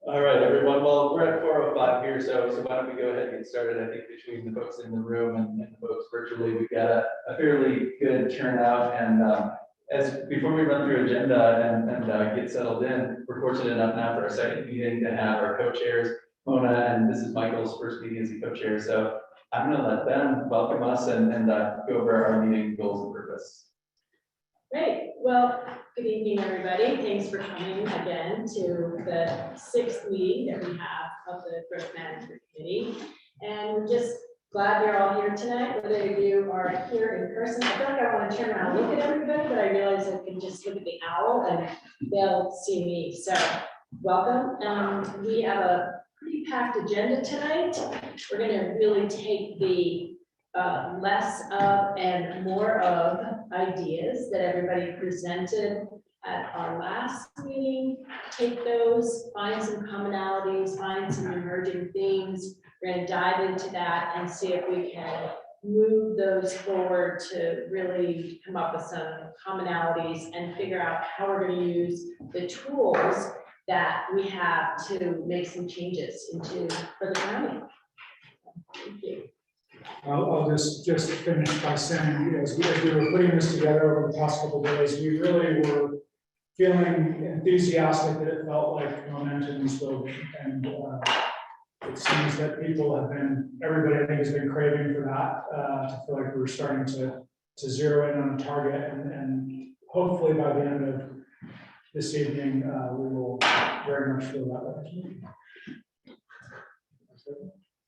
All right, everyone. Well, we're at 4:05 here, so why don't we go ahead and get started? I think between the folks in the room and the folks virtually, we've got a fairly good turnout. And before we run through agenda and get settled in, we're fortunate enough now for our second meeting to have our co-chairs, Mona, and this is Michael's first meeting as a co-chair. So I'm going to let them welcome us and go over our meeting goals and purpose. Great. Well, good evening, everybody. Thanks for coming again to the 6th meeting that we have of the Growth Management Committee. And we're just glad you're all here tonight. Whether you are here in person, I feel like I want to turn around and look at everybody, but I realize I can just look at the owl and they'll see me. So welcome. We have a pretty packed agenda tonight. We're going to really take the less of and more of ideas that everybody presented at our last meeting, take those, find some commonalities, find some emerging themes. We're going to dive into that and see if we can move those forward to really come up with some commonalities and figure out how we're going to use the tools that we have to make some changes for the county. Thank you. I'll just finish by saying, as we were putting this together over the past couple of days, we really were feeling enthusiastic that it felt like momentum was building. And it seems that everybody I think has been craving for that, to feel like we're starting to zero in on a target. And hopefully by the end of this evening, we will very much feel that way.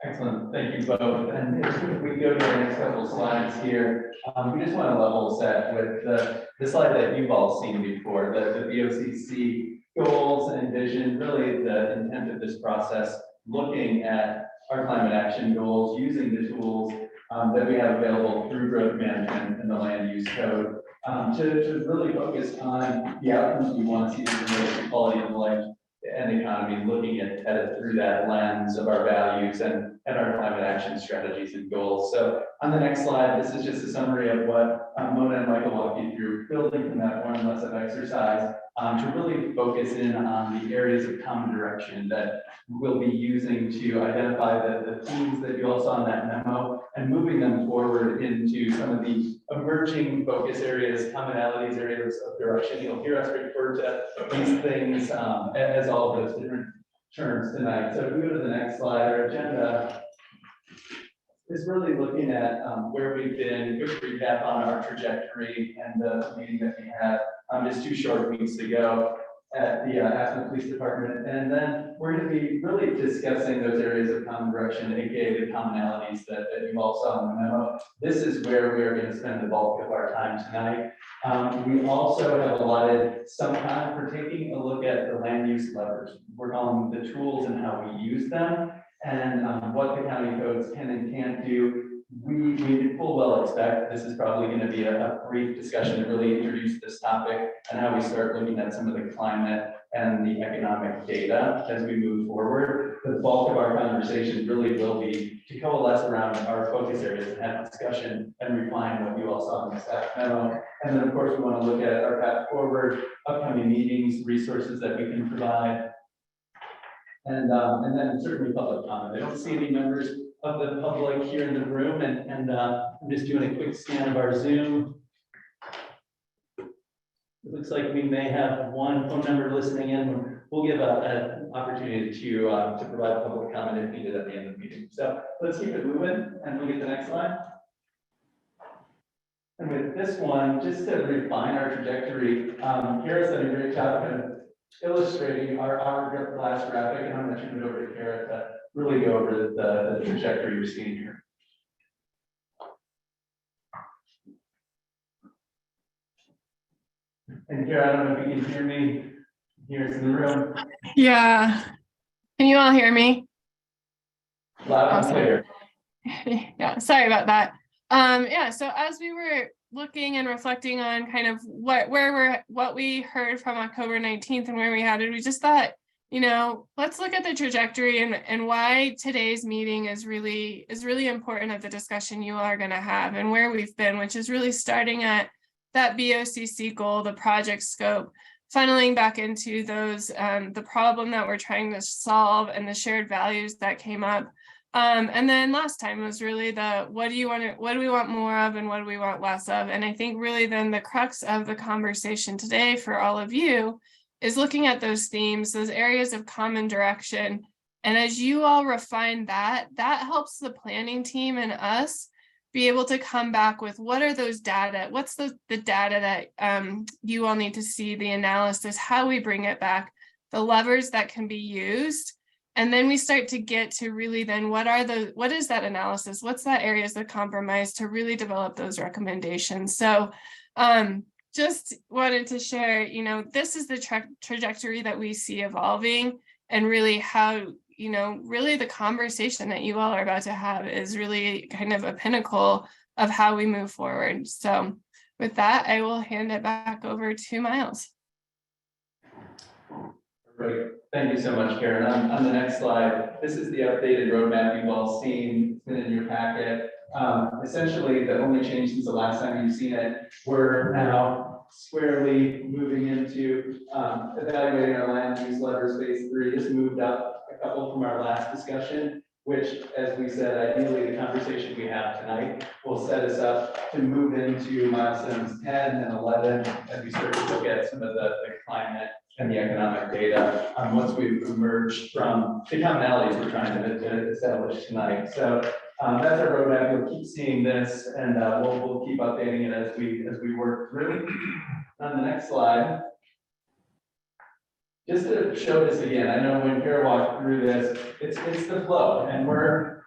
Excellent, thank you both. And if we go to the next couple of slides here, we just want to level set with the slide that you've all seen before, the BOCC goals and vision, really the intent of this process, looking at our climate action goals, using the tools that we have available through growth management and the land use code to really focus on the outcomes we want to see in the quality of life and economy, looking at it through that lens of our values and our climate action strategies and goals. So on the next slide, this is just a summary of what Mona and Michael walked you through, building from that one less of exercise to really focus in on the areas of common direction that we'll be using to identify the themes that you all saw in that memo and moving them forward into some of the emerging focus areas, commonalities, areas of direction. You'll hear us refer to these things as all of those different terms tonight. So if we go to the next slide, our agenda is really looking at where we've been, quick recap on our trajectory and the meeting that we had just 2 short weeks ago at the Aspen Police Department. And then we're going to be really discussing those areas of common direction, aka the commonalities that you all saw in the memo. This is where we are going to spend the bulk of our time tonight. We also have allotted some time for taking a look at the land use levers. We're calling them the tools and how we use them and what the county codes can and can't do. We full well expect this is probably going to be a brief discussion to really introduce this topic and how we start looking at some of the climate and the economic data as we move forward. The bulk of our conversation really will be to coalesce around our focus areas and have discussion and refine what you all saw in the staff memo. And then of course we want to look at our path forward, upcoming meetings, resources that we can provide. And then certainly public comment. I don't see any members of the public here in the room, and I'm just doing a quick scan of our Zoom. It looks like we may have one phone number listening in. We'll give an opportunity to provide public comment if needed at the end of the meeting. So let's keep it moving, and we'll get the next slide. And with this one, just to refine our trajectory, Kara's done a great job of illustrating our last graphic, and I'm going to turn it over to Kara to really go over the trajectory you're seeing here. And Kara, I don't know if you can hear me. Here's in the room. Yeah. Can you all hear me? Loud and clear. Yeah, sorry about that. Yeah, so as we were looking and reflecting on kind of what we heard from October 19th and where we headed, we just thought, let's look at the trajectory and why today's meeting is really important at the discussion you all are going to have and where we've been, which is really starting at that BOCC goal, the project scope, funneling back into those, the problem that we're trying to solve and the shared values that came up. And then last time was really the, what do we want more of and what do we want less of? And I think really then the crux of the conversation today for all of you is looking at those themes, those areas of common direction. And as you all refine that, that helps the planning team and us be able to come back with what are those data, what's the data that you all need to see, the analysis, how we bring it back, the levers that can be used. And then we start to get to really then what is that analysis? What's that areas of compromise to really develop those recommendations? So just wanted to share, this is the trajectory that we see evolving, and really how, really the conversation that you all are about to have is really kind of a pinnacle of how we move forward. So with that, I will hand it back over to Miles. Great. Thank you so much, Karen. On the next slide, this is the updated roadmap you've all seen. It's been in your packet. Essentially, the only change since the last time you've seen it, we're now squarely moving into evaluating our land use levers phase 3. Just moved up a couple from our last discussion, which, as we said, ideally the conversation we have tonight will set us up to move into milestones 10 and 11 as we start to look at some of the climate and the economic data once we've emerged from the commonalities we're trying to establish tonight. So that's our roadmap. You'll keep seeing this, and we'll keep updating it as we work through. On the next slide, just to show this again, I know when Kara walked through this, it's the flow, and we're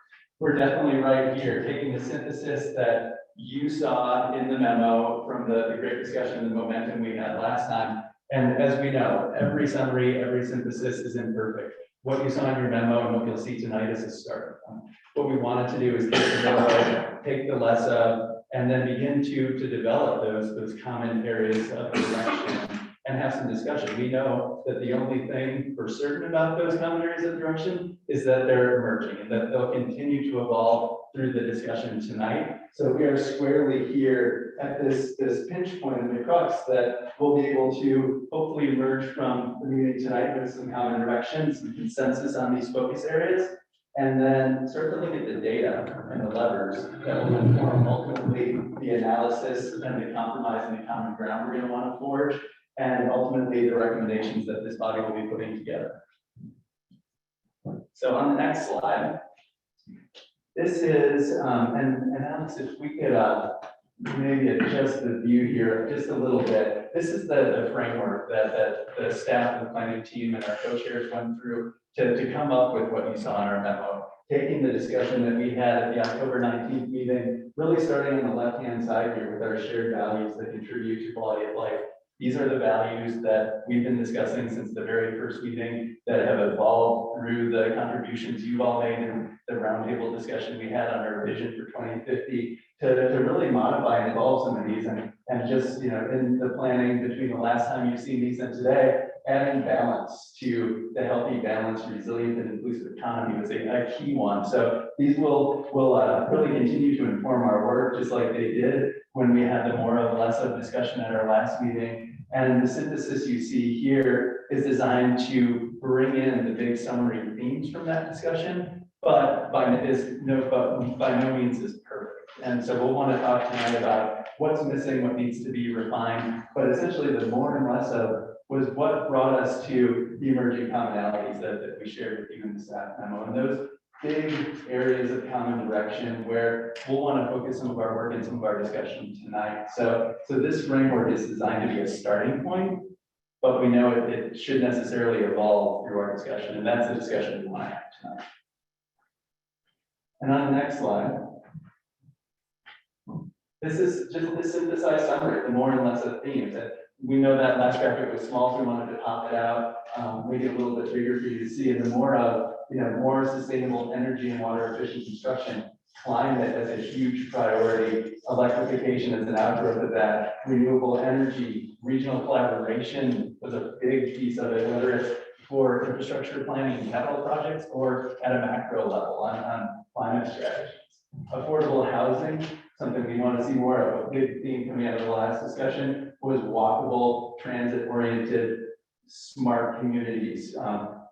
definitely right here, taking the synthesis that you saw in the memo from the great discussion, the momentum we had last time. And as we know, every summary, every synthesis is imperfect. What you saw in your memo and what you'll see tonight is a start. What we wanted to do is take the less of, and then begin to develop those common areas of direction and have some discussion. We know that the only thing for certain about those common areas of direction is that they're emerging and that they'll continue to evolve through the discussion tonight. So we are squarely here at this pinch point in the crux that we'll be able to hopefully emerge from the meeting tonight with some common direction, some consensus on these focus areas, and then start to look at the data and the levers that will inform ultimately the analysis and the compromise and the common ground we're going to want to forge, and ultimately the recommendations that this body will be putting together. So on the next slide, this is, and Alex, if we could maybe adjust the view here just a little bit. This is the framework that the staff and the planning team and our co-chairs went through to come up with what you saw in our memo. Taking the discussion that we had at the October 19th meeting, really starting on the left-hand side here with our shared values that contribute to quality of life. These are the values that we've been discussing since the very first meeting that have evolved through the contributions you've all made in the roundtable discussion we had on our vision for 2050 to really modify and evolve some of these and just, in the planning between the last time you've seen these and today, adding balance to the healthy, balanced, resilient, and inclusive economy was a key one. So these will really continue to inform our work, just like they did when we had the more of less of discussion at our last meeing. And the synthesis you see here is designed to bring in the big summary themes from that discussion, but by no means is perfect. And so we'll want to talk tonight about what's missing, what needs to be refined, but essentially the more and less of was what brought us to the emerging commonalities that we shared with you in the staff memo. And those big areas of common direction where we'll want to focus some of our work and some of our discussion tonight. So this framework is designed to be a starting point, but we know it should necessarily evolve through our discussion, and that's the discussion we want to have tonight. And on the next slide, this is just the synthesized summary, the more and less of themes. We know that last graphic was small, so we wanted to pop it out, make it a little bit bigger for you to see, and the more of, more sustainable energy and water efficient construction, climate as a huge priority, electrification as an outgrowth of that, renewable energy, regional collaboration was a big piece of it, whether it's for infrastructure planning and capital projects or at a macro level on climate strategies. Affordable housing, something we want to see more of, a big theme coming out of the last discussion, was walkable, transit-oriented, smart communities.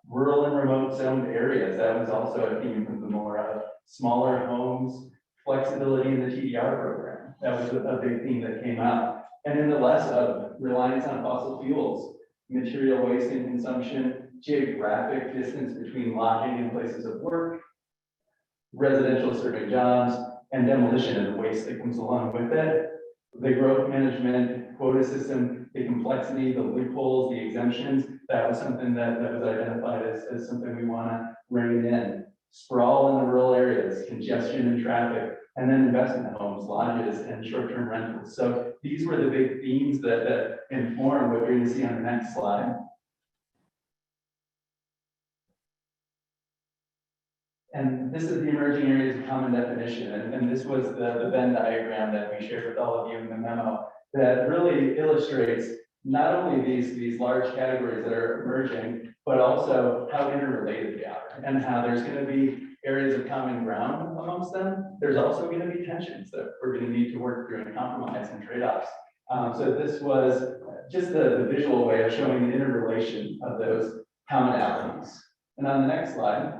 Rural and remote zoned areas, that was also a theme of the more smaller homes, flexibility in the TDR program. That was a big theme that came out. And then the less of reliance on fossil fuels, material waste and consumption, geographic distance between lodging and places of work, residential serving jobs, and demolition and the waste that comes along with it. The growth management, quota system, the complexity, the loopholes, the exemptions, that was something that was identified as something we want to rein in. Sprawl in the rural areas, congestion and traffic, and then investment homes, lodges, and short-term rentals. So these were the big themes that inform what you're going to see on the next slide. And this is the emerging areas of common definition. And this was the Venn diagram that we shared with all of you in the memo that really illustrates not only these large categories that are emerging, but also how interrelated they are and how there's going to be areas of common ground amongst them. There's also going to be tensions that we're going to need to work through and compromise and trade-offs. So this was just the visual way of showing the interrelation of those commonalities. And on the next slide,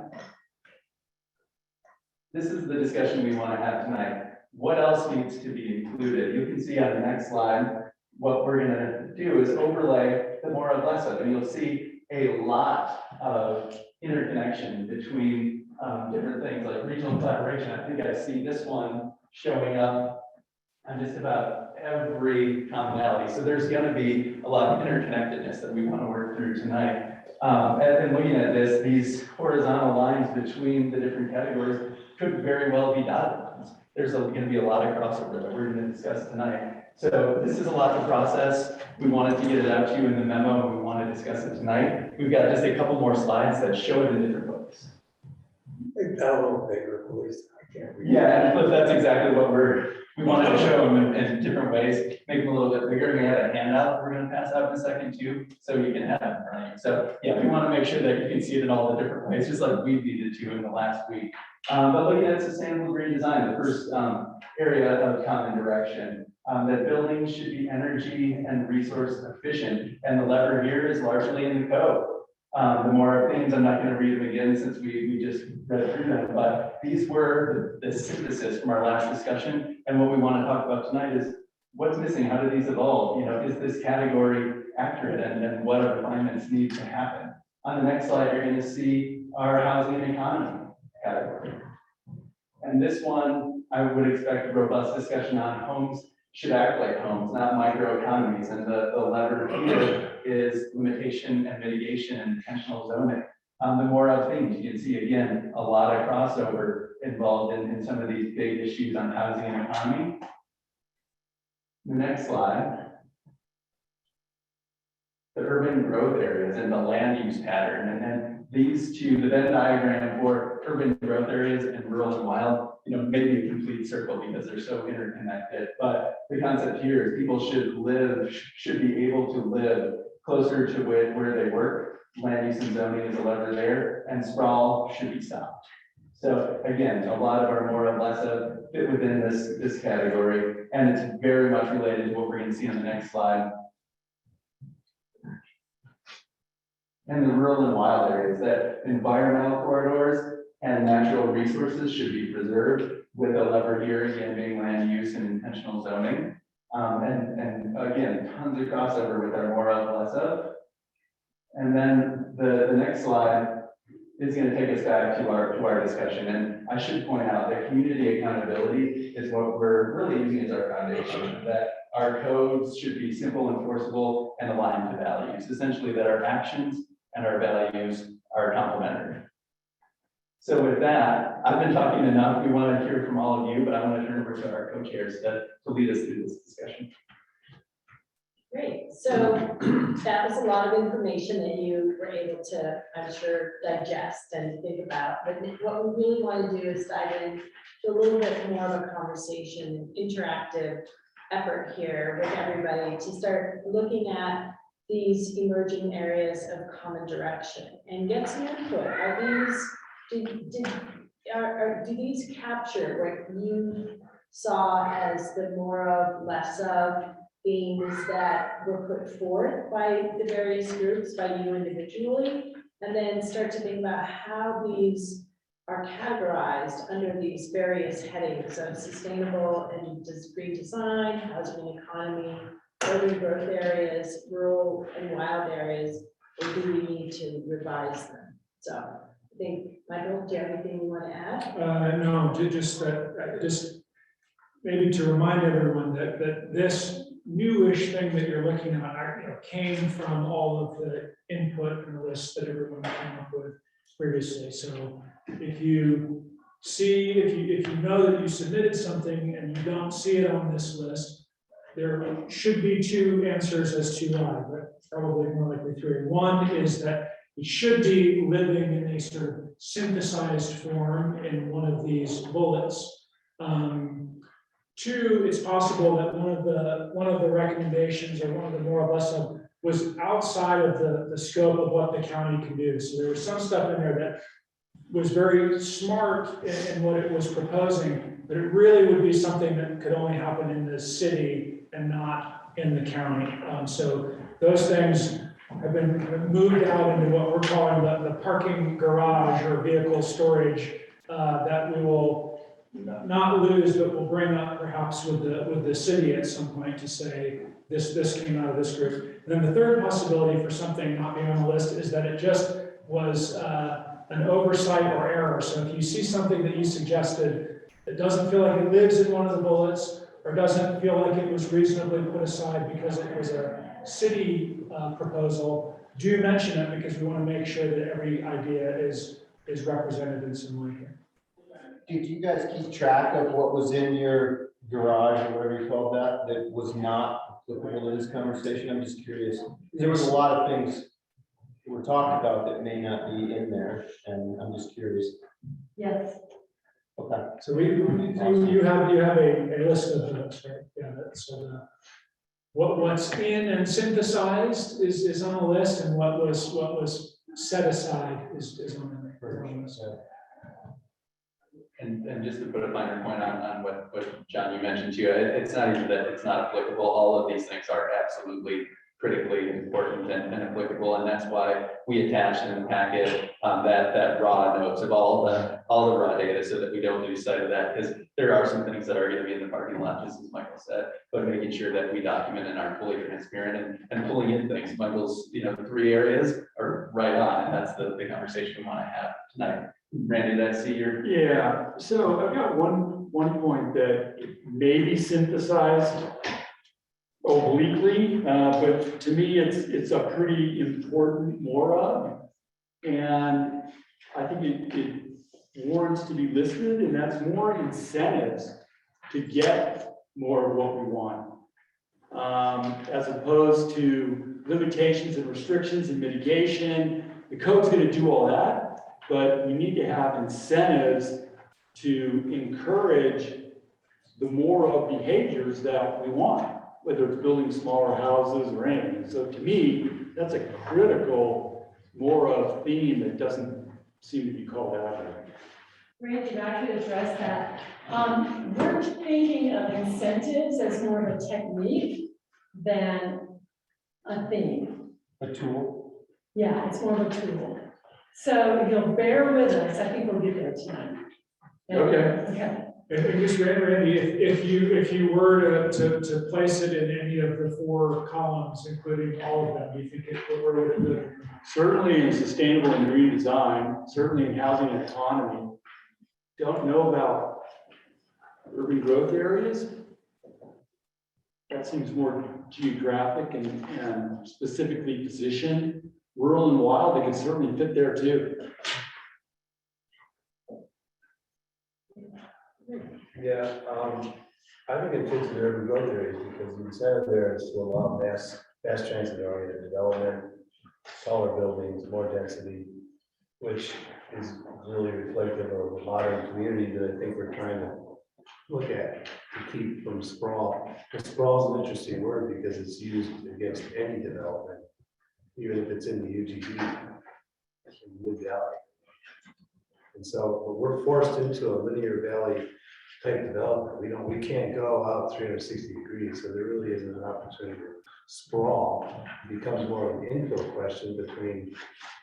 this is the discussion we want to have tonight. What else needs to be included? You can see on the next slide, what we're going to do is overlay the more of less of, and you'll see a lot of interconnection between different things like regional collaboration. I think I see this one showing up on just about every commonality. So there's going to be a lot of interconnectedness that we want to work through tonight. And looking at this, these horizontal lines between the different categories could very well be dotted lines. There's going to be a lot of crossover that we're going to discuss tonight. So this is a lot to process. We wanted to get it out to you in the memo, and we want to discuss it tonight. We've got just a couple more slides that show it in different ways. Make that a little bigger, please. I can't read. Yeah, but that's exactly what we wanted to show them in different ways, make them a little bit bigger. We had a handout we're going to pass out in a second too, so you can have it in front of you. So yeah, we want to make sure that you can see it in all the different ways, just like we needed to in the last week. But looking at sustainable green design, the first area of common direction, that buildings should be energy and resource efficient, and the lever here is largely in the code. The more things, I'm not going to read them again since we just read through them, but these were the synthesis from our last discussion. And what we want to talk about tonight is what's missing, how do these evolve? You know, is this category accurate, and what refinements need to happen? On the next slide, you're going to see our housing and economy category. And this one, I would expect a robust discussion on homes should act like homes, not microeconomies. And the lever here is limitation and mitigation and intentional zoning. The more of things, you can see again, a lot of crossover involved in some of these big issues on housing and economy. The next slide. The urban growth areas and the land use pattern. And then these two, the Venn diagram for urban growth areas and rural and wild, you know, maybe a complete circle because they're so interconnected. But the concept here is people should be able to live closer to where they work. Land use and zoning is a lever there, and sprawl should be stopped. So again, a lot of our more or less of fit within this category, and it's very much related to what we're going to see on the next slide. And the rural and wild areas, that environmental corridors and natural resources should be preserved, with a lever here again being land use and intentional zoning. And again, tons of crossover with our more of, less of. And then the next slide is going to take us back to our discussion. And I should point out that community accountability is what we're really using as our foundation, that our codes should be simple, enforceable, and aligned to values. Essentially, that our actions and our values are complementary. So with that, I've been talking enough. We want to hear from all of you, but I want to turn over to our co-chairs to lead us through this discussion. Great, so that was a lot of information that you were able to, I'm sure, digest and think about. But what we really want to do is dive into a little bit more of a conversation, interactive effort here with everybody to start looking at these emerging areas of common direction and get some input. Are these, do these capture what you saw as the more of, less of, themes that were put forth by the various groups, by you individually, and then start to think about how these are categorized under these various headings of sustainable and green design, housing and economy, urban growth areas, rural and wild areas, or do we need to revise them? So I think, Michael, do you have anything you want to add? No, just maybe to remind everyone that this newish thing that you're looking at, came from all of the input and the lists that everyone came up with previously. So if you know that you submitted something and you don't see it on this list, there should be two answers as to why, but probably more likely three. One is that it should be living in a sort of synthesized form in one of these bullets. Two, it's possible that one of the recommendations or one of the more or less was outside of the scope of what the county can do. So there was some stuff in there that was very smart in what it was proposing, but it really would be something that could only happen in the city and not in the county. So those things have been moved out into what we're calling the parking garage or vehicle storage that we will not lose, but we'll bring up perhaps with the city at some point to say this came out of this group. And then the third possibility for something not being on the list is that it just was an oversight or error. So if you see something that you suggested that doesn't feel like it lives in one of the bullets or doesn't feel like it was reasonably put aside because it was a city proposal, do mention it because we want to make sure that every idea is represented in some way here. Did you guys keep track of what was in your garage or whatever you called that was not applicable to this conversation? I'm just curious. There was a lot of things we were talking about that may not be in there, and I'm just curious. Yes. Okay. So you have a list of those, right? Yeah, that's what's in and synthesized is on the list, and what was set aside is on the list. And just to put a finer point on what John, you mentioned too, it's not even that it's not applicable. All of these things are absolutely critically important and applicable, and that's why we attached in the packet that raw notes of all the raw data, so that we don't lose sight of that, because there are some things that are going to be in the parking lot, just as Michael said, but making sure that we document and are fully transparent and pulling in things. Michael's 3 areas are right on, and that's the conversation we want to have tonight. Randy, did I see your? Yeah, so I've got one point that may be synthesized obliquely, but to me, it's a pretty important more of, and I think it warrants to be listed, and that's more incentives to get more of what we want, as opposed to limitations and restrictions and mitigation. The code's going to do all that, but we need to have incentives to encourage the more of behaviors that we want, whether it's building smaller houses or anything. So to me, that's a critical more of theme that doesn't seem to be called out there. Randy, I could address that. We're thinking of incentives as more of a technique than a theme. A tool. Yeah, it's more of a tool. So if you'll bear with us, I think we'll get there tonight. Okay. And just Randy, if you were to place it in any of the 4 columns, including all of them, do you think where would it live? Certainly in sustainable and green design, certainly in housing and economy. Don't know about urban growth areas. That seems more geographic and specifically positioned. Rural and wild, they can certainly fit there too. Yeah, I think it fits in urban growth areas because the incentive there is to allow mass transit oriented development, taller buildings, more density, which is really reflective of the modern community that I think we're trying to look at to keep from sprawl. And sprawl is an interesting word because it's used against any development, even if it's in the UGB, in Mid Valley. And so we're forced into a linear valley type development. We can't go out 360 degrees, so there really isn't an opportunity to sprawl. It becomes more of an infill question between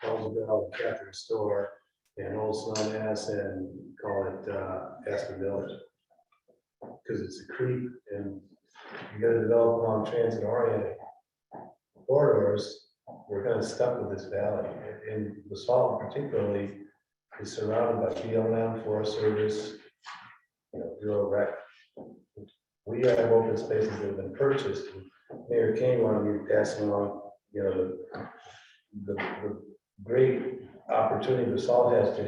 Ellisville, Catherine Store, and Old Slum-Ass, and call it Aspen Village. Because it's a creep, and you gotta develop along transit-oriented corridors. We're kind of stuck with this valley, and Basalt particularly is surrounded by BLM, Forest Service, Bureau Rec. We have open spaces that have been purchased. Mayor King wanted me to pass along, the great opportunity Basalt has to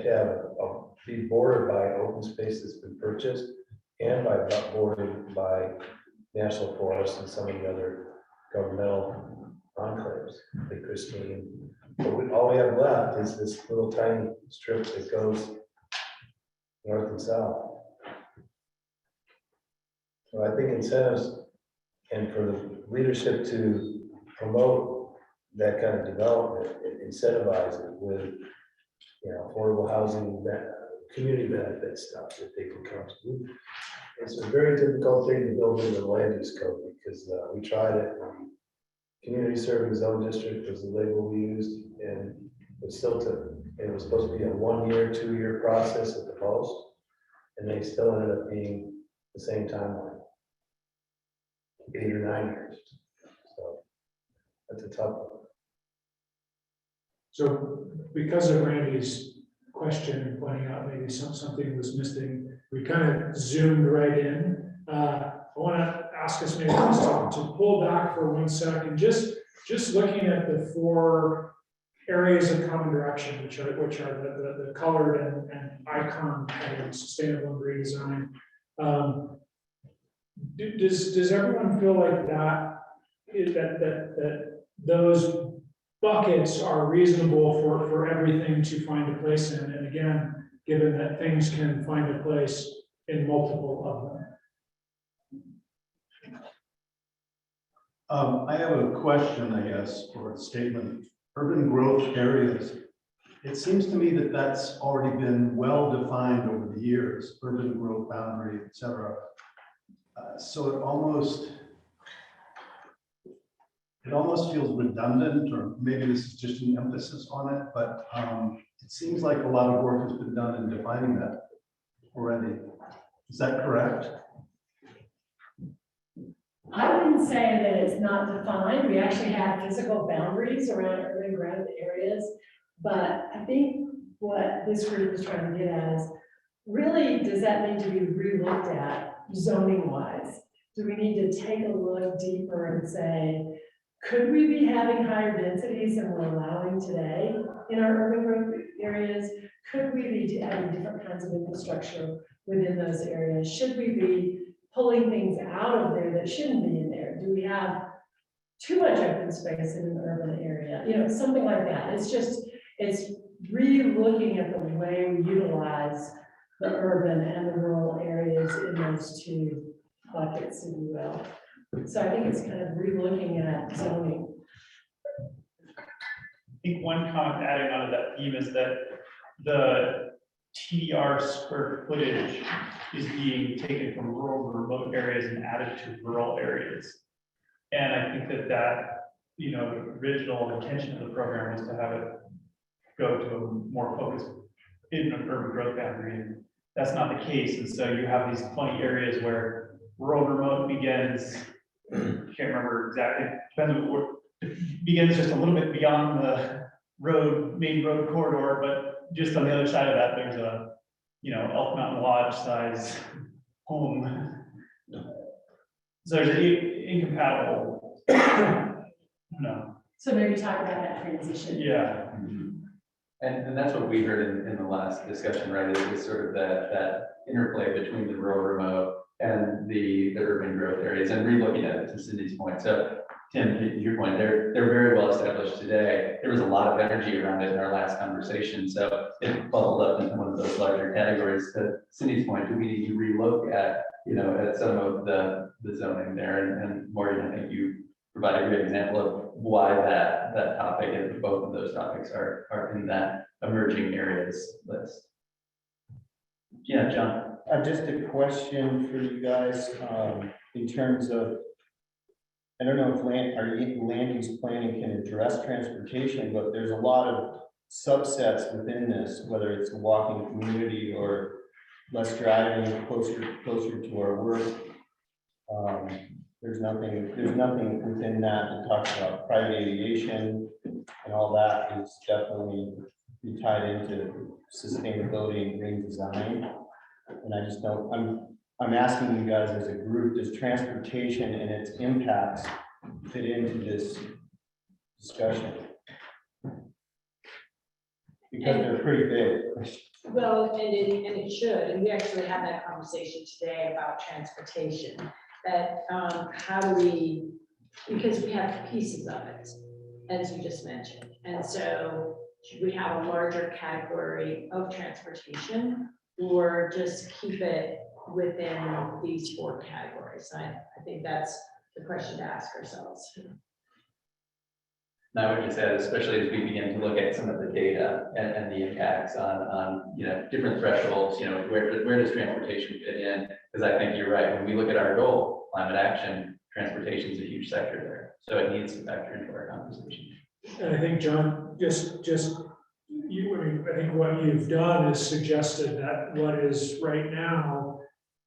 be bordered by open space that's been purchased and bordered by national forests and some of the other governmental enclaves, like Christine. But all we have left is this little tiny strip that goes north and south. So I think incentives and for the leadership to promote that kind of development, incentivize it with, affordable housing, community benefit stuff that they can come to. It's a very difficult thing to build into the land use code because we tried it. Community serving zone district was the label we used, and it still took. It was supposed to be a 1 year, 2 year process at the most, and they still ended up being the same timeline, 8 or 9 years. So that's a tough one. So because of Randy's question, pointing out maybe something was missing, we kind of zoomed right in. I want to ask us maybe just to pull back for 1 second, just looking at the 4 areas of common direction, which are the colored and icon headings, sustainable and green design. Does everyone feel like that those buckets are reasonable for everything to find a place in? And again, given that things can find a place in multiple of them. I have a question, I guess, or a statement. Urban growth areas. It seems to me that that's already been well defined over the years, urban growth boundary, et cetera. So it almost feels redundant, or maybe this is just an emphasis on it, but it seems like a lot of work has been done in defining that already. Is that correct? I wouldn't say that it's not defined. We actually have physical boundaries around urban growth areas. But I think what this group is trying to get at is, really, does that need to be re-looked at zoning wise? Do we need to take a look deeper and say, could we be having higher densities than we're allowing today in our urban growth areas? Could we be having different kinds of infrastructure within those areas? Should we be pulling things out of there that shouldn't be in there? Do we have too much open space in an urban area? Something like that. It's re-looking at the way we utilize the urban and the rural areas in those 2 buckets, if you will. So I think it's kind of re-looking at zoning. I think one comment adding onto that theme is that the TDR square footage is being taken from rural or remote areas and added to rural areas. And I think that original intention of the program was to have it go to a more focused in an urban growth boundary. And that's not the case. And so you have these funny areas where rural remote begins, can't remember exactly, depends on what, begins just a little bit beyond the main road corridor, but just on the other side of that, there's a, Elk Mountain Lodge size home. So there's incompatible, So maybe talk about that transition. Yeah. And that's what we heard in the last discussion, right? Is sort of that interplay between the rural remote and the urban growth areas, and re-looking at it, to Cindy's point. So Tim, to your point, they're very well established today. There was a lot of energy around it in our last conversation, so it bubbled up into one of those larger categories. To Cindy's point, do we need to relook at at some of the zoning there? And Morgan, I think you provide a great example of why that topic and both of those topics are in that emerging areas list. Yeah, John. Just a question for you guys, in terms of, I don't know if land use planning can address transportation, but there's a lot of subsets within this, whether it's a walking community or less driving, closer to our work. There's nothing within that that talks about private aviation, and all that is definitely be tied into sustainability and green design. And I just don't, I'm asking you guys as a group, does transportation and its impacts fit into this discussion? Because they're pretty big. Well, and it should, and we actually had that conversation today about transportation, that how do we, because we have pieces of it, as you just mentioned. And so should we have a larger category of transportation or just keep it within these 4 categories? I think that's the question to ask ourselves. And I would just add, especially as we begin to look at some of the data and the impacts on different thresholds, where does transportation fit in? Because I think you're right. When we look at our goal, climate action, transportation is a huge sector there. So it needs to factor into our conversation. And I think, John, I think what you've done is suggested that what is right now,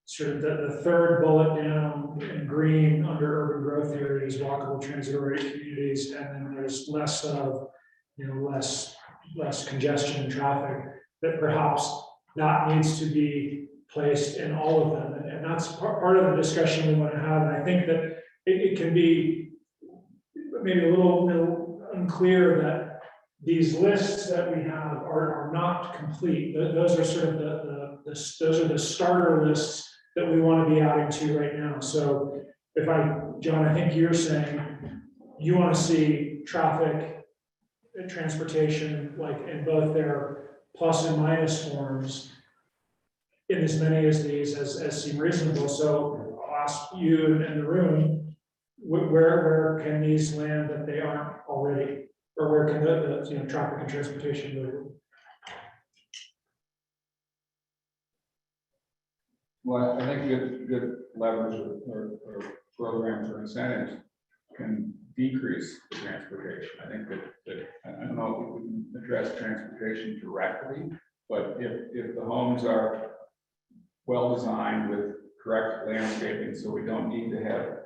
sort of the third bullet down in green under urban growth areas, walkable transit-oriented communities, and then there's less of, less congestion and traffic that perhaps not needs to be placed in all of them. And that's part of the discussion we want to have. And I think that it can be maybe a little unclear that these lists that we have are not complete. Those are sort of those are the starter lists that we want to be adding to right now. So John, I think you're saying you want to see traffic and transportation, like in both their plus and minus forms, in as many as these as seem reasonable. So I'll ask you and the room, where can these land that they aren't already? Or where can the traffic and transportation move? Well, I think good levers or programs or incentives can decrease the transportation. I think that I don't know if we can address transportation directly, but if the homes are well designed with correct landscaping, so we don't need to have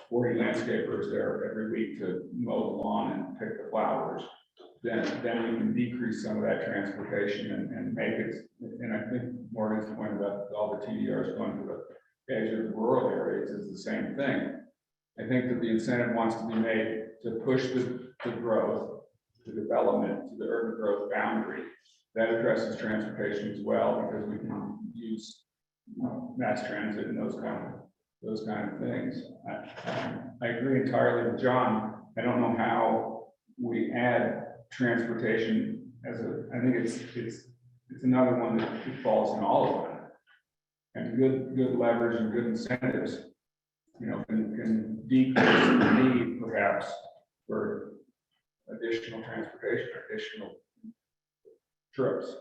40 landscapers there every week to mow the lawn and pick the flowers, then we can decrease some of that transportation and make it, and I think Morgan's point about all the TDRs going to the edge of the rural areas is the same thing. I think that the incentive wants to be made to push the growth, the development to the urban growth boundary. That addresses transportation as well, because we can use mass transit and those kind of things. I agree entirely with John. I don't know how we add transportation as I think it's another one that falls in all of them. And good leverage and good incentives, can decrease the need perhaps for additional transportation, or additional trips.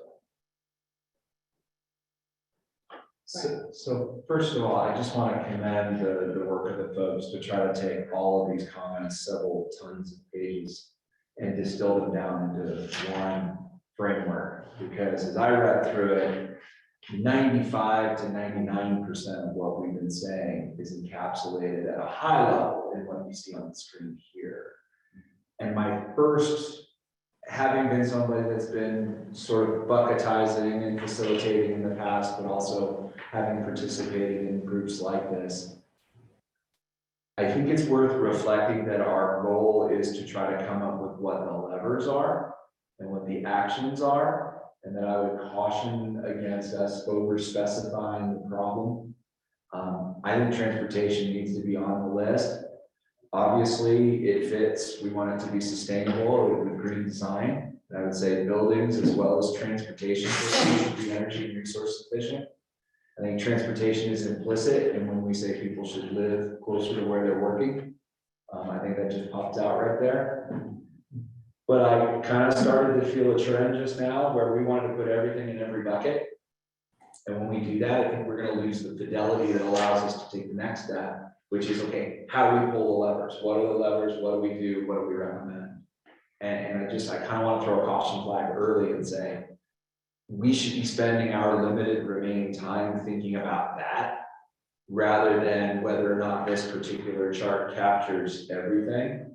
So first of all, I just want to commend the work of the folks to try to take all of these comments, several tons of pages, and distill them down into one framework. Because as I read through it, 95 to 99% of what we've been saying is encapsulated at a high level in what you see on the screen here. And my first, having been somebody that's been sort of bucketizing and facilitating in the past, but also having participated in groups like this, I think it's worth reflecting that our goal is to try to come up with what the levers are and what the actions are, and that I would caution against us over specifying the problem. I think transportation needs to be on the list. Obviously, it fits. We want it to be sustainable with green design. And I would say buildings as well as transportation systems should be energy and resource efficient. I think transportation is implicit, and when we say people should live closer to where they're working, I think that just popped out right there. But I kind of started to feel a trend just now where we wanted to put everything in every bucket. And when we do that, I think we're gonna lose the fidelity that allows us to take the next step, which is, okay, how do we pull the levers? What are the levers? What do we do? What do we recommend? And I kind of want to throw a caution flag early and say, we should be spending our limited remaining time thinking about that rather than whether or not this particular chart captures everything.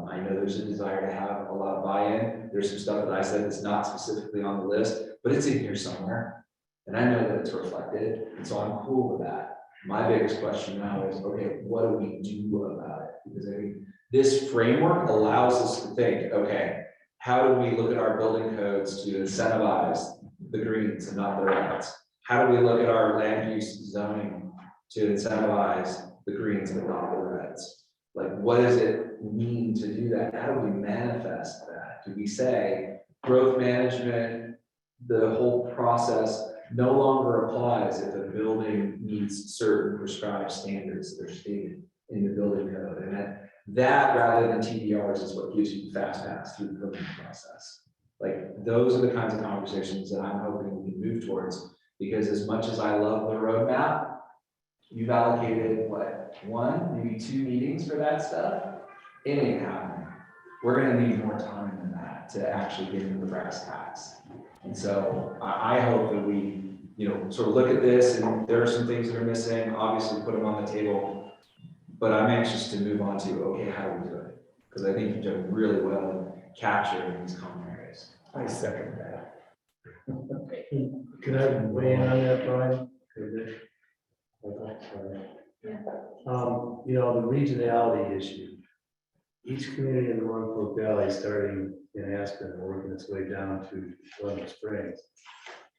I know there's a desire to have a lot of buy-in. There's some stuff that I said that's not specifically on the list, but it's in here somewhere. And I know that it's reflected, and so I'm cool with that. My biggest question now is, okay, what do we do about it? Because I mean, this framework allows us to think, okay, how do we look at our building codes to incentivize the greens and not the reds? How do we look at our land use zoning to incentivize the greens but not the reds? Like, what does it mean to do that? How do we manifest that? Do we say growth management, the whole process no longer applies if a building meets certain prescribed standards that are stated in the building code? And that rather than TDRs is what gives you the fast pass through the permitting process. Like, those are the kinds of conversations that I'm hoping we can move towards, because as much as I love the roadmap, you've allocated what, 1, maybe 2 meetings for that stuff? It ain't happening. We're gonna need more time than that to actually get into the brass tacks. And so I hope that we, sort of look at this, and there are some things that are missing, obviously put them on the table. But I'm anxious to move on to, okay, how do we do it? Because I think you've done really well in capturing these common areas. I second that. Can I weigh in on that, Brian? The regionality issue. Each community in the Norfolk Valley, starting in Aspen and working its way down to Lemon Springs,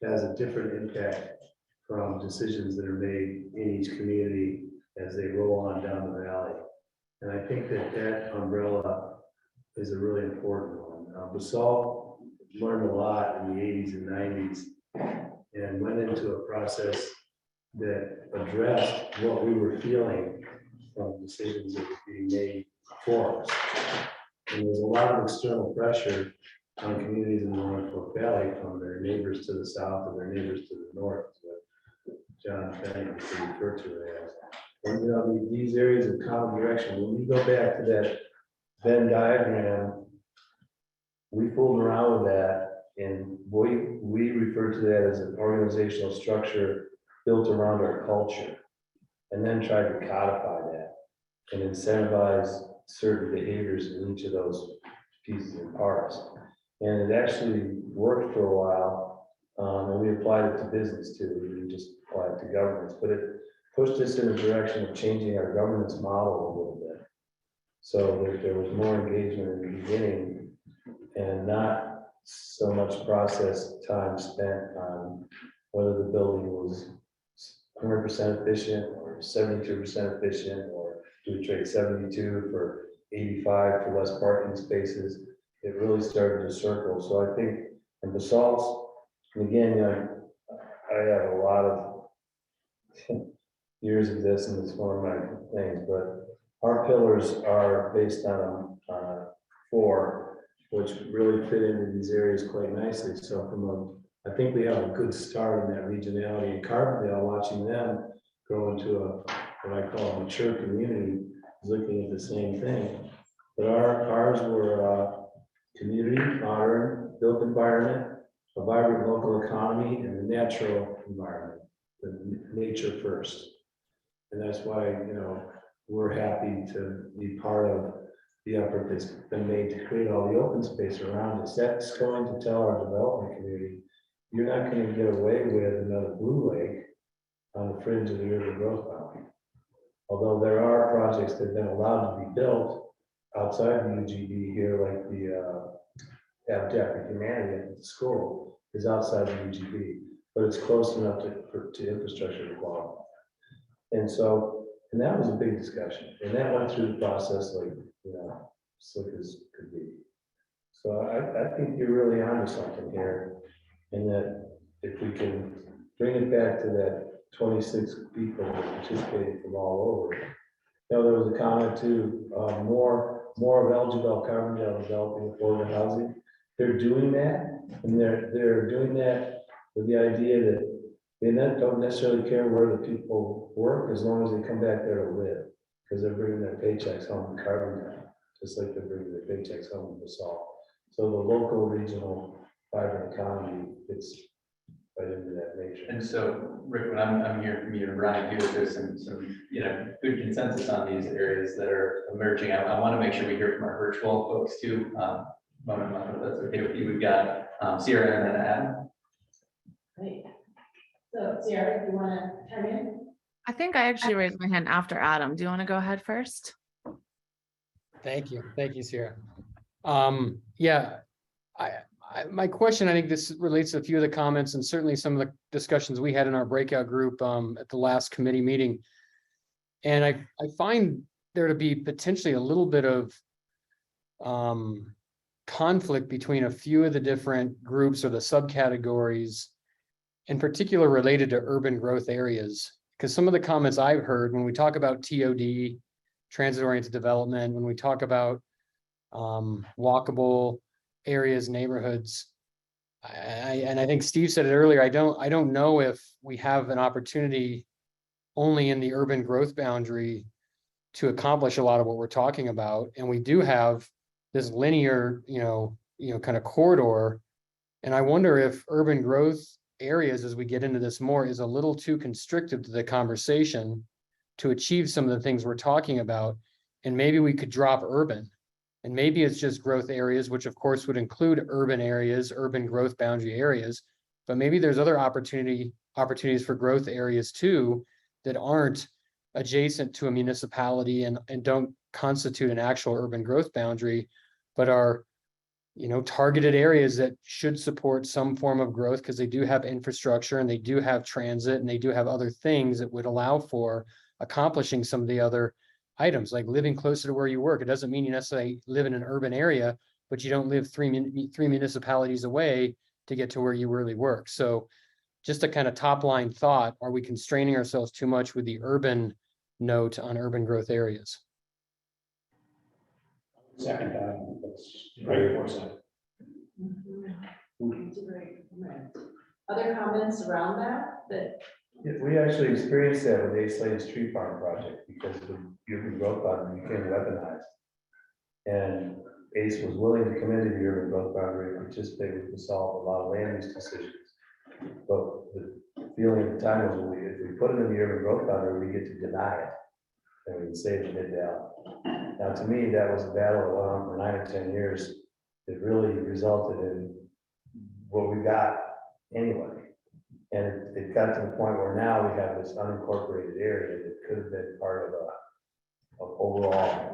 has a different impact from decisions that are made in each community as they roll on down the valley. And I think that umbrella is a really important one. Basalt learned a lot in the 80s and 90s and went into a process that addressed what we were feeling from decisions that were being made for us. And there's a lot of external pressure on communities in the Norfolk Valley from their neighbors to the south and their neighbors to the north, what John Fenning referred to it as. And these areas of common direction, when we go back to that Venn diagram, we fooled around with that, and we refer to that as an organizational structure built around our culture, and then tried to codify that and incentivize certain behaviors in each of those pieces and parts. And it actually worked for a while, and we applied it to business too. We didn't just apply it to governance, but it pushed us in a direction of changing our governance model a little bit, so that there was more engagement in the beginning and not so much process time spent on whether the building was 100% efficient or 72% efficient, or do we trade 72 for 85 for less parking spaces. It really started to circle. So I think in Basalt, and again, I have a lot of years of this, and it's one of my things, but our pillars are based on 4, which really fit into these areas quite nicely. So I think we have a good start in that regionality. And Carbondale, watching them grow into what I call a mature community, is looking at the same thing. But ours were community, modern, built environment, a vibrant local economy, and a natural environment, the nature first. And that's why, we're happy to be part of the effort that's been made to create all the open space around us. That's going to tell our development community, you're not going to get away with another Blue Lake on the fringe of the urban growth boundary. Although there are projects that have been allowed to be built outside the UGB here, like the Habitat for Humanity at the school is outside the UGB, but it's close enough to infrastructure to qualify. And that was a big discussion, and that went through the process like, slick as could be. So I think you're really onto something here, and that if we can bring it back to that 26 people that participated from all over. There was a comment too, more of eligible Carbondale developing affordable housing. They're doing that, and they're doing that with the idea that They don't necessarily care where the people work as long as they come back there to live, because they're bringing their paychecks home to Carbondale, just like they're bringing their paychecks home to Basalt. So the local, regional, vibrant economy, it's right into that nature. And so, Rick, when I'm hearing from you and Ryan, too, there's some, good consensus on these areas that are emerging. I want to make sure we hear from our virtual folks too. Moment, if that's okay with you. We've got Sierra and then Adam. Great. So Sierra, if you want to chime in? I think I actually raised my hand after Adam. Do you want to go ahead first? Thank you, Sierra. Yeah, my question, I think this relates to a few of the comments and certainly some of the discussions we had in our breakout group at the last committee meeting. And I find there to be potentially a little bit of conflict between a few of the different groups or the subcategories, in particular related to urban growth areas. Because some of the comments I've heard when we talk about TOD, transit-oriented development, when we talk about walkable areas, neighborhoods, and I think Steve said it earlier, I don't know if we have an opportunity only in the urban growth boundary to accomplish a lot of what we're talking about. And we do have this linear, kind of corridor. And I wonder if urban growth areas, as we get into this more, is a little too constrictive to the conversation to achieve some of the things we're talking about. And maybe we could drop urban. And maybe it's just growth areas, which of course would include urban areas, urban growth boundary areas. But maybe there's other opportunities for growth areas too that aren't adjacent to a municipality and don't constitute an actual urban growth boundary, but are targeted areas that should support some form of growth because they do have infrastructure and they do have transit and they do have other things that would allow for accomplishing some of the other items, like living closer to where you work. It doesn't mean you necessarily live in an urban area, but you don't live three municipalities away to get to where you really work. So just a kind of top line thought, are we constraining ourselves too much with the urban note on urban growth areas? Second, that's great foresight. Other comments around that? We actually experienced that with Ace Lane's tree farm project because the urban growth boundary became weaponized. And Ace was willing to come into the urban growth boundary and participate to solve a lot of land use decisions. But the feeling at the time was if we put it in the urban growth boundary, we get to deny it. And we can save the mid-down. Now, to me, that was a battle that went on for 9 or 10 years. It really resulted in what we got anyway. And it got to the point where now we have this unincorporated area that could have been part of overall,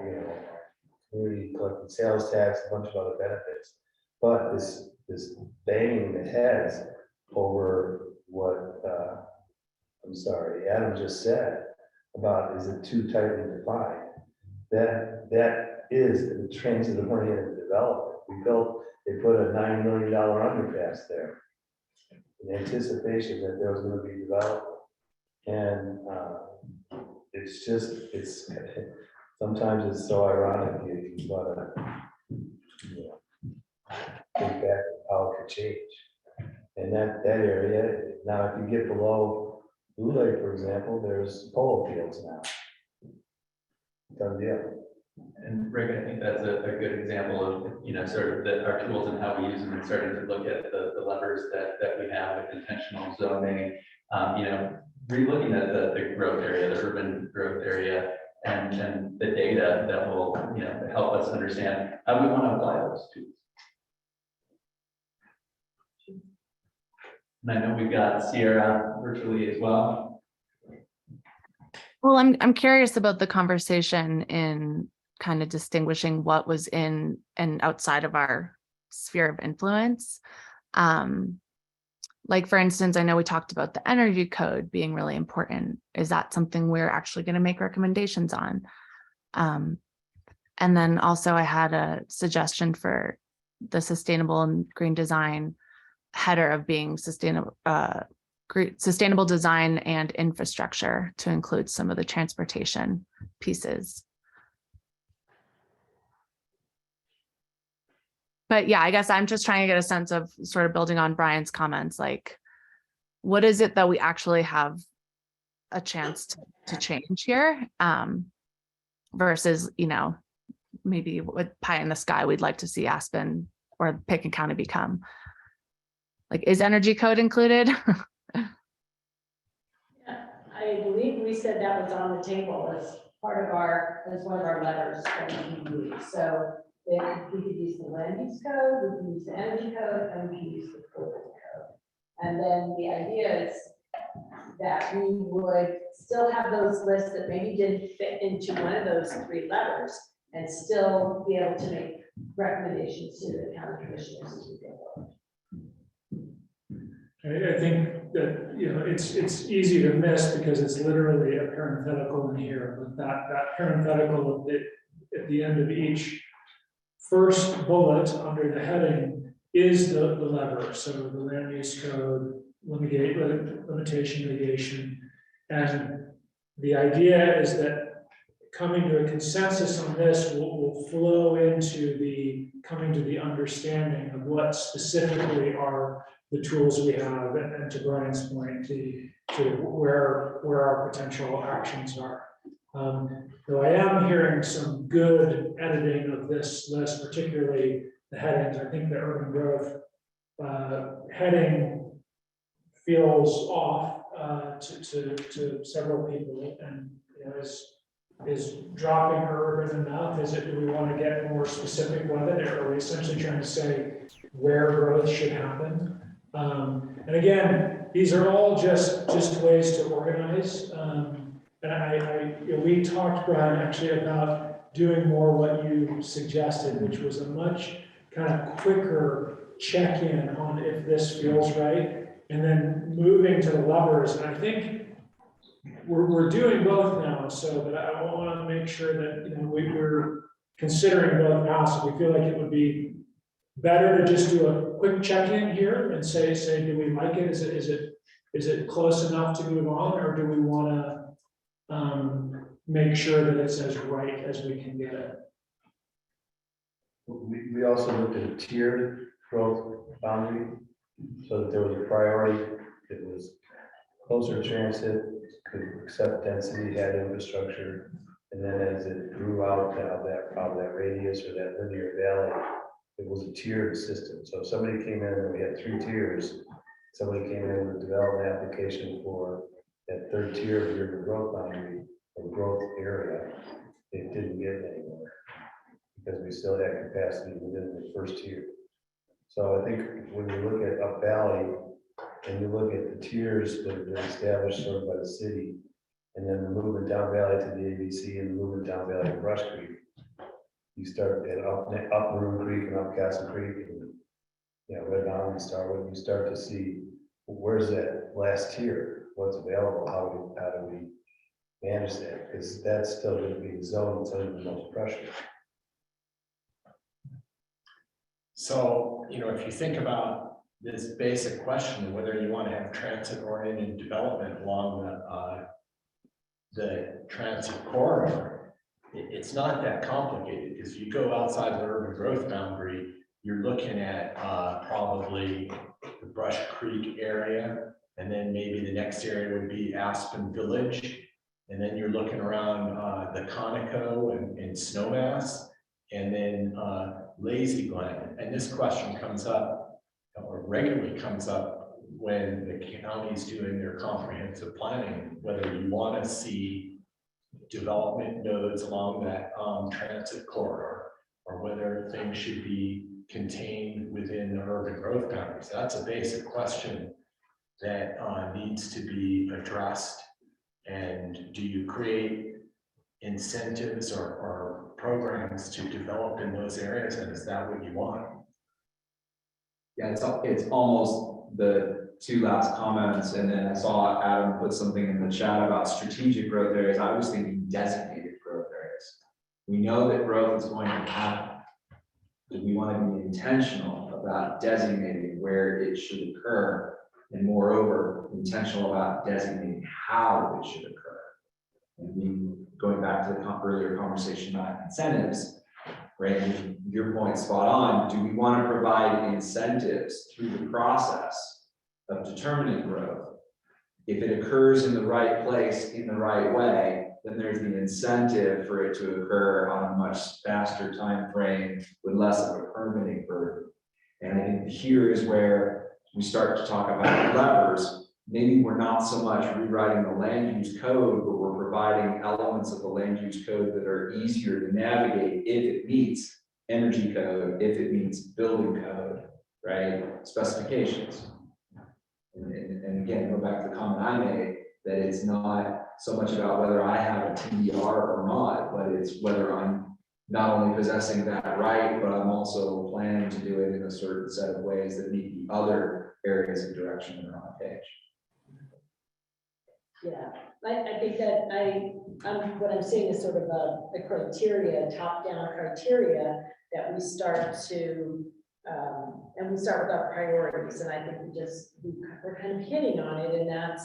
community collected sales tax, a bunch of other benefits. But this banging the heads over what, Adam just said about, is it too tightly defined? That is the transit-oriented development. They put a $9 million underpass there in anticipation that there was going to be development. And it's sometimes it's so ironic you want to think back how it could change. And that area, now if you get below Blue Lake, for example, there's polo fields now. Done deal. And Rick, I think that's a good example of, sort of our tools and how we use them and starting to look at the levers that we have with intentional zoning, re-looking at the growth area, the urban growth area, and the data that will, help us understand how we want to apply those tools. And I know we've got Sierra virtually as well. Well, I'm curious about the conversation in kind of distinguishing what was in and outside of our sphere of influence. Like, for instance, I know we talked about the energy code being really important. Is that something we're actually going to make recommendations on? And then also I had a suggestion for the sustainable and green design header of being sustainable design and infrastructure to include some of the transportation pieces. But yeah, I guess I'm just trying to get a sense of sort of building on Brian's comments, like what is it that we actually have a chance to change here? Versus, maybe with pie in the sky, we'd like to see Aspen or Picken County become. Like, is energy code included? I believe we said that was on the table as part of as one of our letters that we use. So if we could use the land use code, we can use the energy code, and we can use the political code. And then the idea is that we would still have those lists that maybe didn't fit into one of those three letters and still be able to make recommendations to the county commissioners as we go forward. I think that, it's easy to miss because it's literally a parenthetical in here, but that parenthetical at the end of each first bullet under the heading is the lever. So the land use code, limitation mitigation. And the idea is that coming to a consensus on this will flow into the coming to the understanding of what specifically are the tools we have, and to Brian's point, to where our potential actions are. Though I am hearing some good editing of this list, particularly the headings. I think the urban growth heading feels off to several people, and is dropping urban enough? Do we want to get more specific with it, or are we essentially trying to say where growth should happen? And again, these are all just ways to organize. And we talked, Brian, actually about doing more what you suggested, which was a much kind of quicker check-in on if this feels right, and then moving to the levers. And I think we're doing both now, so that I want to make sure that we're considering both now. So we feel like it would be better to just do a quick check-in here and say, do we like it? Is it close enough to move on, or do we want to make sure that it's as right as we can get it? We also looked at a tiered growth boundary, so that there was a priority. It was closer transit, could accept density, had infrastructure, and then as it grew out of that radius or that linear valley, it was a tiered system. So if somebody came in and we had 3 tiers, somebody came in with a development application for that 3rd tier of your growth boundary or growth area, it didn't get it anymore because we still had capacity within the 1st tier. So I think when you look at Up Valley and you look at the tiers that have been established sort of by the city, and then the movement down valley to the ABC and the movement down valley to Brush Creek, you start at up Maroon Creek and up Castle Creek and Red Mountain and Starwood, you start to see where's that last tier, what's available, how do we manage that? Because that's still going to be the zone that's under the most pressure. So, if you think about this basic question of whether you want to have transit-oriented development along the transit corridor, it's not that complicated, because you go outside the urban growth boundary, you're looking at probably the Brush Creek area, and then maybe the next area would be Aspen Village, and then you're looking around the Conoco and Snowmass, and then Lazy Glen. And this question comes up, or regularly comes up, when the county's doing their comprehensive planning, whether you want to see development nodes along that transit corridor, or whether things should be contained within the urban growth boundaries. That's a basic question that needs to be addressed. And do you create incentives or programs to develop in those areas, and is that what you want? Yeah, it's almost the 2 last comments, and then I saw Adam put something in the chat about strategic growth areas. I was thinking designated growth areas. We know that growth is going to happen. Do we want to be intentional about designating where it should occur, and moreover, intentional about designating how it should occur? And going back to the earlier conversation about incentives, Randy, your point spot on. Do we want to provide incentives through the process of determining growth if it occurs in the right place, in the right way, then there's the incentive for it to occur on a much faster time frame with less of a permitting burden. And I think here is where we start to talk about levers. Maybe we're not so much rewriting the land use code, but we're providing elements of the land use code that are easier to navigate if it meets energy code, if it meets building code, right? Specifications. And again, go back to the comment I made, that it's not so much about whether I have a TDR or not, but it's whether I'm not only possessing that right, but I'm also planning to do it in a certain set of ways that meet the other areas of direction that are on the page. Yeah, I think that what I'm seeing is sort of a criteria, top-down criteria that we start to, and we start with our priorities, and I think we're kind of hitting on it, and that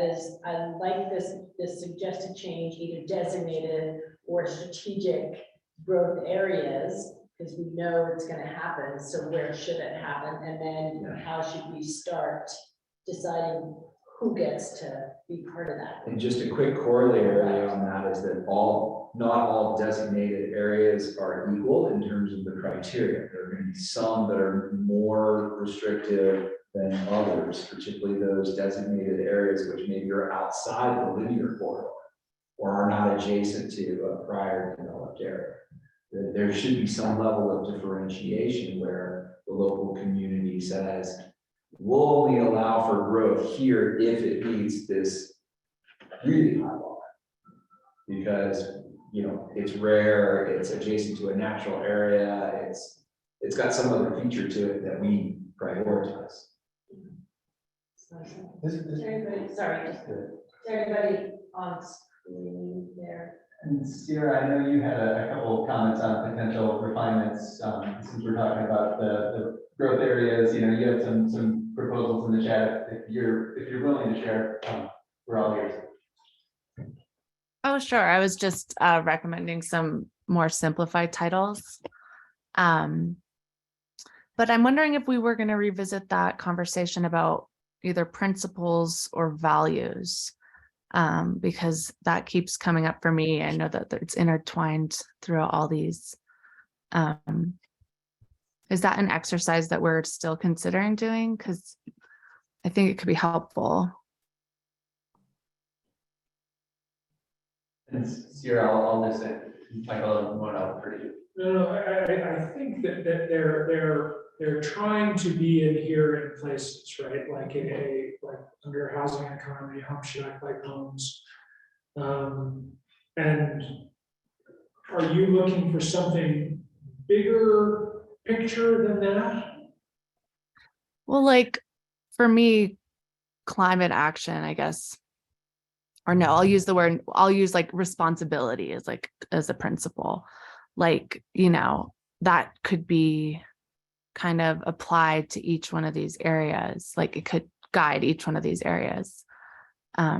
is, I like this suggested change, either designated or strategic growth areas, because we know it's gonna happen, so where should it happen, and then how should we start deciding who gets to be part of that? And just a quick corollary on that is that not all designated areas are equal in terms of the criteria. There are going to be some that are more restrictive than others, particularly those designated areas which maybe are outside the linear corridor or are not adjacent to a prior developed area. There should be some level of differentiation where the local community says, we'll only allow for growth here if it meets this really high bar. Because, it's rare, it's adjacent to a natural area, it's got some other feature to it that we prioritize. Is everybody on screen there? And Sierra, I know you had a couple of comments on potential refinements, since we're talking about the growth areas, you have some proposals in the chat. If you're willing to share, we're all ears. Oh, sure. I was just recommending some more simplified titles. But I'm wondering if we were going to revisit that conversation about either principles or values, because that keeps coming up for me. I know that it's intertwined throughout all these. Is that an exercise that we're still considering doing? Because I think it could be helpful. And Sierra, I'll just say, Michael, one out for you. No, I think that they're trying to be in here in places, right? Like like under housing economy, home should act like homes. And are you looking for something bigger picture than that? Well, like for me, climate action, I guess, or no, I'll use like responsibility as a principle. Like, that could be kind of applied to each one of these areas. Like it could guide each one of these areas. I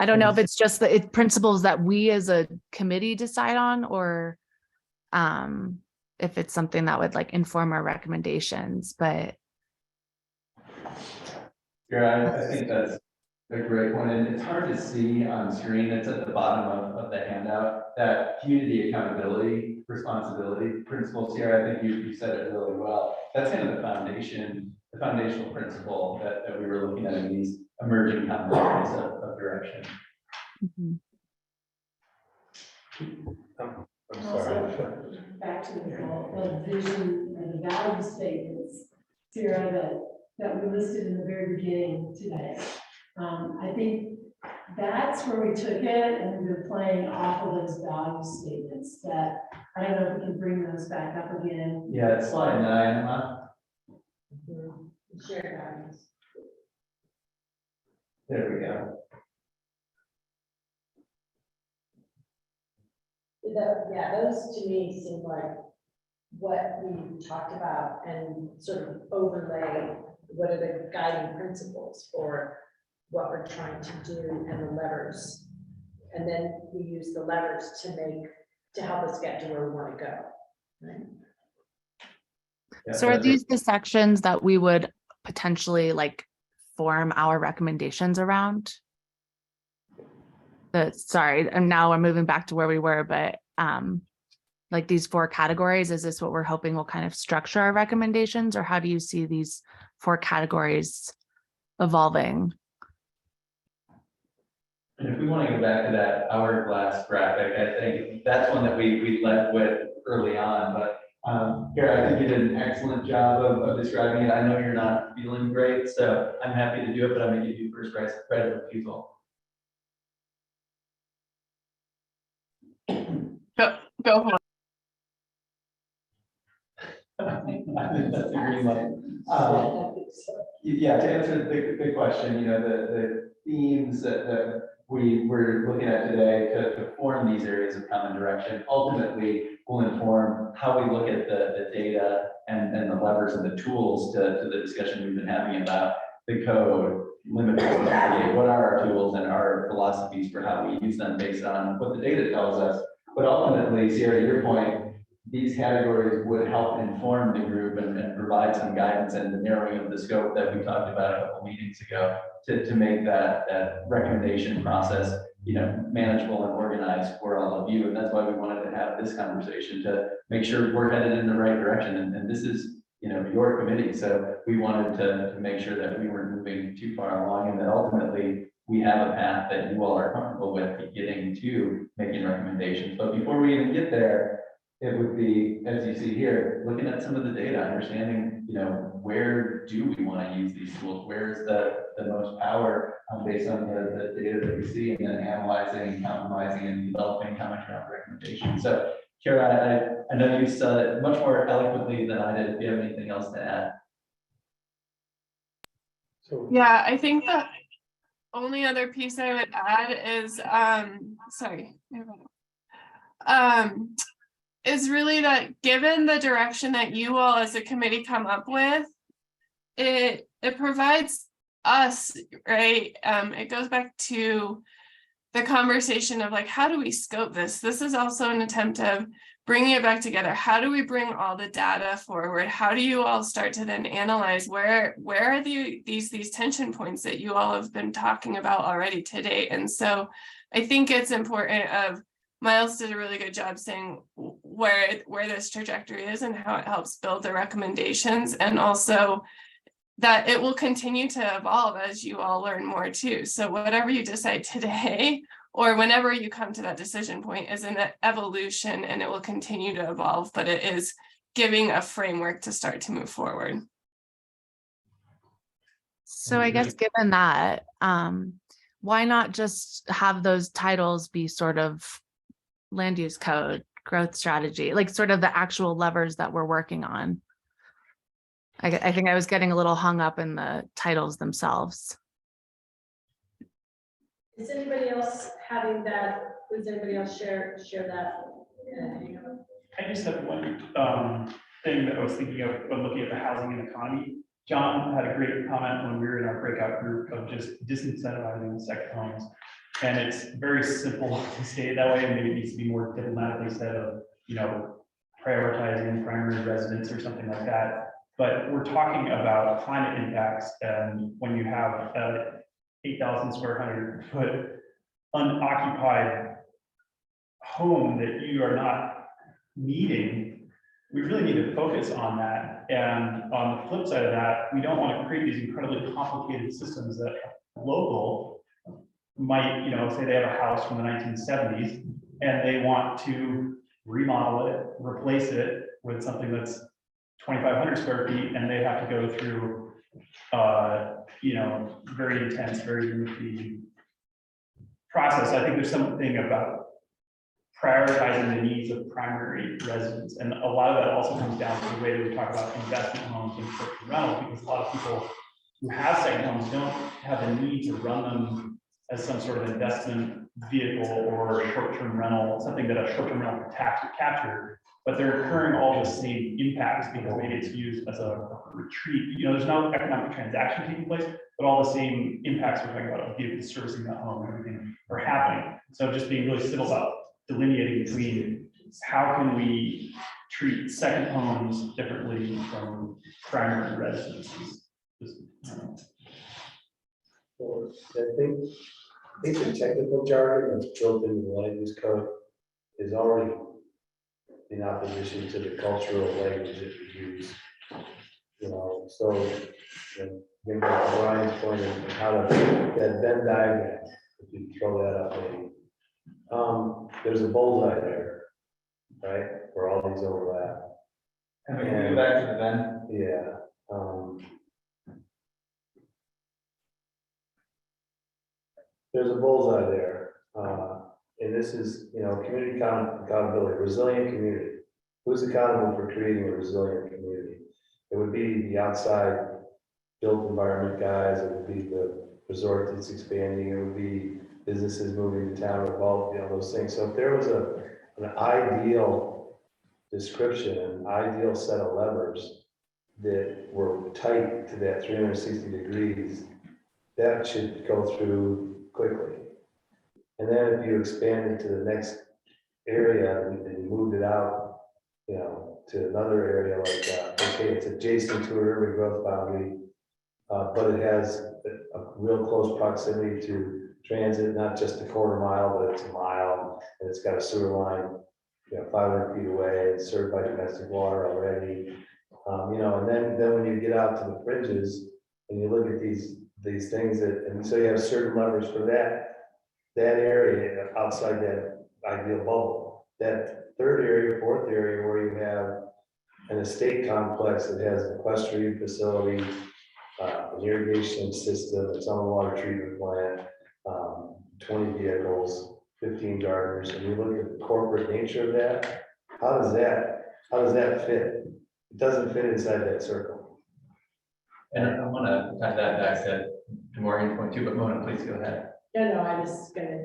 don't know if it's just the principles that we as a committee decide on, or if it's something that would like inform our recommendations, but. Yeah, I think that's a great one, and it's hard to see on screen. It's at the bottom of the handout, that community accountability, responsibility principles here. I think you said it really well. That's kind of the foundational principle that we were looking at in these emerging commonalities of direction. Mm-hmm. I'm sorry. Back to the vision and the value statements, Sarah, that we listed in the very beginning today. I think that's where we took it, and we've been playing off of those value statements that, I don't know if we can bring those back up again. Yeah, it's slide 9, huh? Share values. There we go. Those to me seem like what we talked about, and sort of overlay what are the guiding principles for what we're trying to do and the levers. And then we use the levers to help us get to where we want to go. Right? So are these the sections that we would potentially like form our recommendations around? Sorry, and now we're moving back to where we were, but like these 4 categories, is this what we're hoping will kind of structure our recommendations, or how do you see these 4 categories evolving? And if we want to go back to that hourglass graphic, I think that's one that we led with early on, but Kara, I think you did an excellent job of describing it. I know you're not feeling great, so I'm happy to do it, but I'm going to give you first credit of people. Go for it. I think that's a green light. Yeah, to answer the question, the themes that we were looking at today to form these areas of common direction ultimately will inform how we look at the data and the levers and the tools to the discussion we've been having about the code, limit what are our tools and our philosophies for how we use them based on what the data tells us. But ultimately, Sierra, to your point, these categories would help inform the group and provide some guidance and the narrowing of the scope that we talked about a couple meetings ago to make that recommendation process, manageable and organized for all of you. And that's why we wanted to have this conversation to make sure we're headed in the right direction. And this is, your committee. So we wanted to make sure that we weren't moving too far along and that ultimately we have a path that you all are comfortable with getting to making recommendations. But before we even get there, it would be, as you see here, looking at some of the data, understanding, where do we want to use these tools? Where is the most power based on the data that we see, and then analyzing, compromising, and developing common ground recommendations. So, Kara, I know you said it much more eloquently than I did. Do you have anything else to add? So, Yeah, I think the only other piece I would add is, is really that given the direction that you all as a committee come up with, it provides us, right? It goes back to the conversation of like, how do we scope this? This is also an attempt of bringing it back together. How do we bring all the data forward? How do you all start to then analyze where are these tension points that you all have been talking about already today? And so I think it's important of Miles did a really good job saying where this trajectory is and how it helps build the recommendations, and also that it will continue to evolve as you all learn more too. So whatever you decide today, or whenever you come to that decision point, is an evolution and it will continue to evolve, but it is giving a framework to start to move forward. So I guess given that, why not just have those titles be sort of land use code, growth strategy, like sort of the actual levers that we're working on? I think I was getting a little hung up in the titles themselves. Is anybody else having that? Does anybody else share that? I just have one thing that I was thinking of when looking at the housing and economy. John had a great comment when we were in our breakout group of just disincentivizing second homes. And it's very simple to say it that way, and maybe it needs to be more diplomatically said of, prioritizing primary residence or something like that. But we're talking about climate impacts, and when you have 8,000 square foot unoccupied home that you are not needing, we really need to focus on that. And on the flip side of that, we don't want to create these incredibly complicated systems that local might, say they have a house from the 1970s and they want to remodel it, replace it with something that's 2,500 square feet, and they have to go through, very intense, very lengthy process. I think there's something about prioritizing the needs of primary residents, and a lot of that also comes down to the way that we talk about investment homes and short-term rentals, because a lot of people who have second homes don't have the need to run them as some sort of investment vehicle or short-term rental, something that a short-term rental tax would capture, but they're incurring all the same impacts because maybe it's used as a retreat. There's no economic transaction taking place, but all the same impacts we're talking about, vehicles servicing that home and everything are happening. So just being really civil about delineating between how can we treat second homes differently from primary residences. Just, Well, I think the technical jargon that's built into the land use code is already in opposition to the cultural language that we use. You know, so, getting back to Brian's point of how to, that Venn diagram, if you throw that up, maybe. There's a bullseye there, right, where all these overlap. And we can go back to the then. Yeah. There's a bullseye there, and this is, community accountability, resilient community. Who's accountable for creating a resilient community? It would be the outside built environment guys, it would be the resort that's expanding, it would be businesses moving to town, all, those things. So if there was an ideal description, an ideal set of levers that were tight to that 360 degrees, that should go through quickly. And then if you expand it to the next area and you moved it out, to another area like, okay, it's adjacent to an urban growth boundary, but it has a real close proximity to transit, not just a quarter mile, but it's a mile, and it's got a sewer line, 500 feet away, it's served by domestic water already. And then when you get out to the fringes and you look at these things and so you have certain levers for that area outside that ideal bubble. That third area, fourth area where you have an estate complex that has an equestrian facility, an irrigation system, its own water treatment plant, 20 vehicles, 15 gardeners, and you look at the corporate nature of that, how does that fit? It doesn't fit inside that circle. And I want to tie that back to Morgan's point too, but Mona, please go ahead. No, I'm just gonna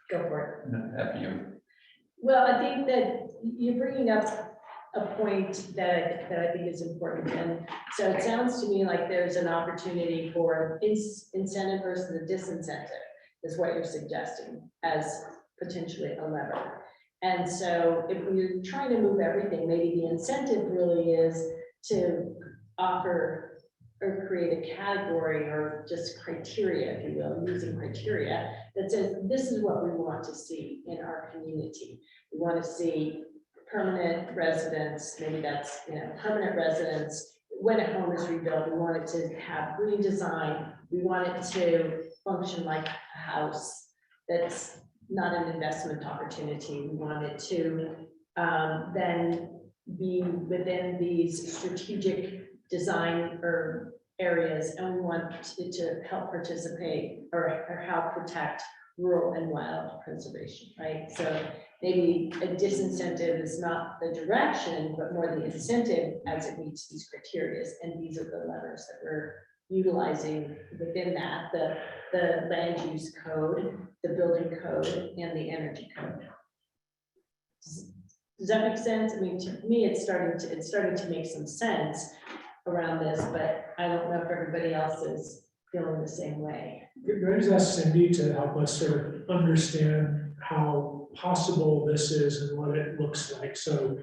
go for it. No, after you. Well, I think that you're bringing up a point that I think is important. And so it sounds to me like there's an opportunity for incentive versus a disincentive is what you're suggesting as potentially a lever. And so if we're trying to move everything, maybe the incentive really is to offer or create a category or just criteria, if you will, using criteria that says, this is what we want to see in our community. We want to see permanent residents, maybe that's, permanent residents. When a home is rebuilt, we want it to have green design. We want it to function like a house that's not an investment opportunity. We want it to then be within these strategic design or areas, and we want it to help participate or help protect rural and wild preservation, right? So maybe a disincentive is not the direction, but more the incentive as it meets these criteria. And these are the levers that we're utilizing within that, the land use code, the building code, and the energy code. Does that make sense? I mean, to me, it's starting to make some sense around this, but I don't know if everybody else is feeling the same way. Could I just ask Cindy to help us sort of understand how possible this is and what it looks like? So,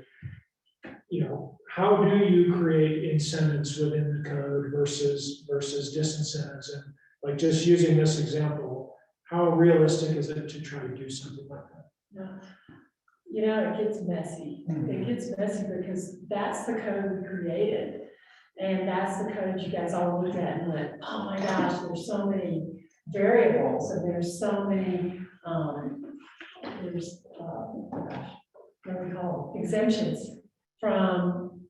how do you create incentives within the code versus disincentives? And like just using this example, how realistic is it to try to do something like that? Yeah. It gets messy. It gets messy because that's the code we created. And that's the code you guys all looked at and went, oh my gosh, there's so many variables and there's so many, what do we call them? Exemptions from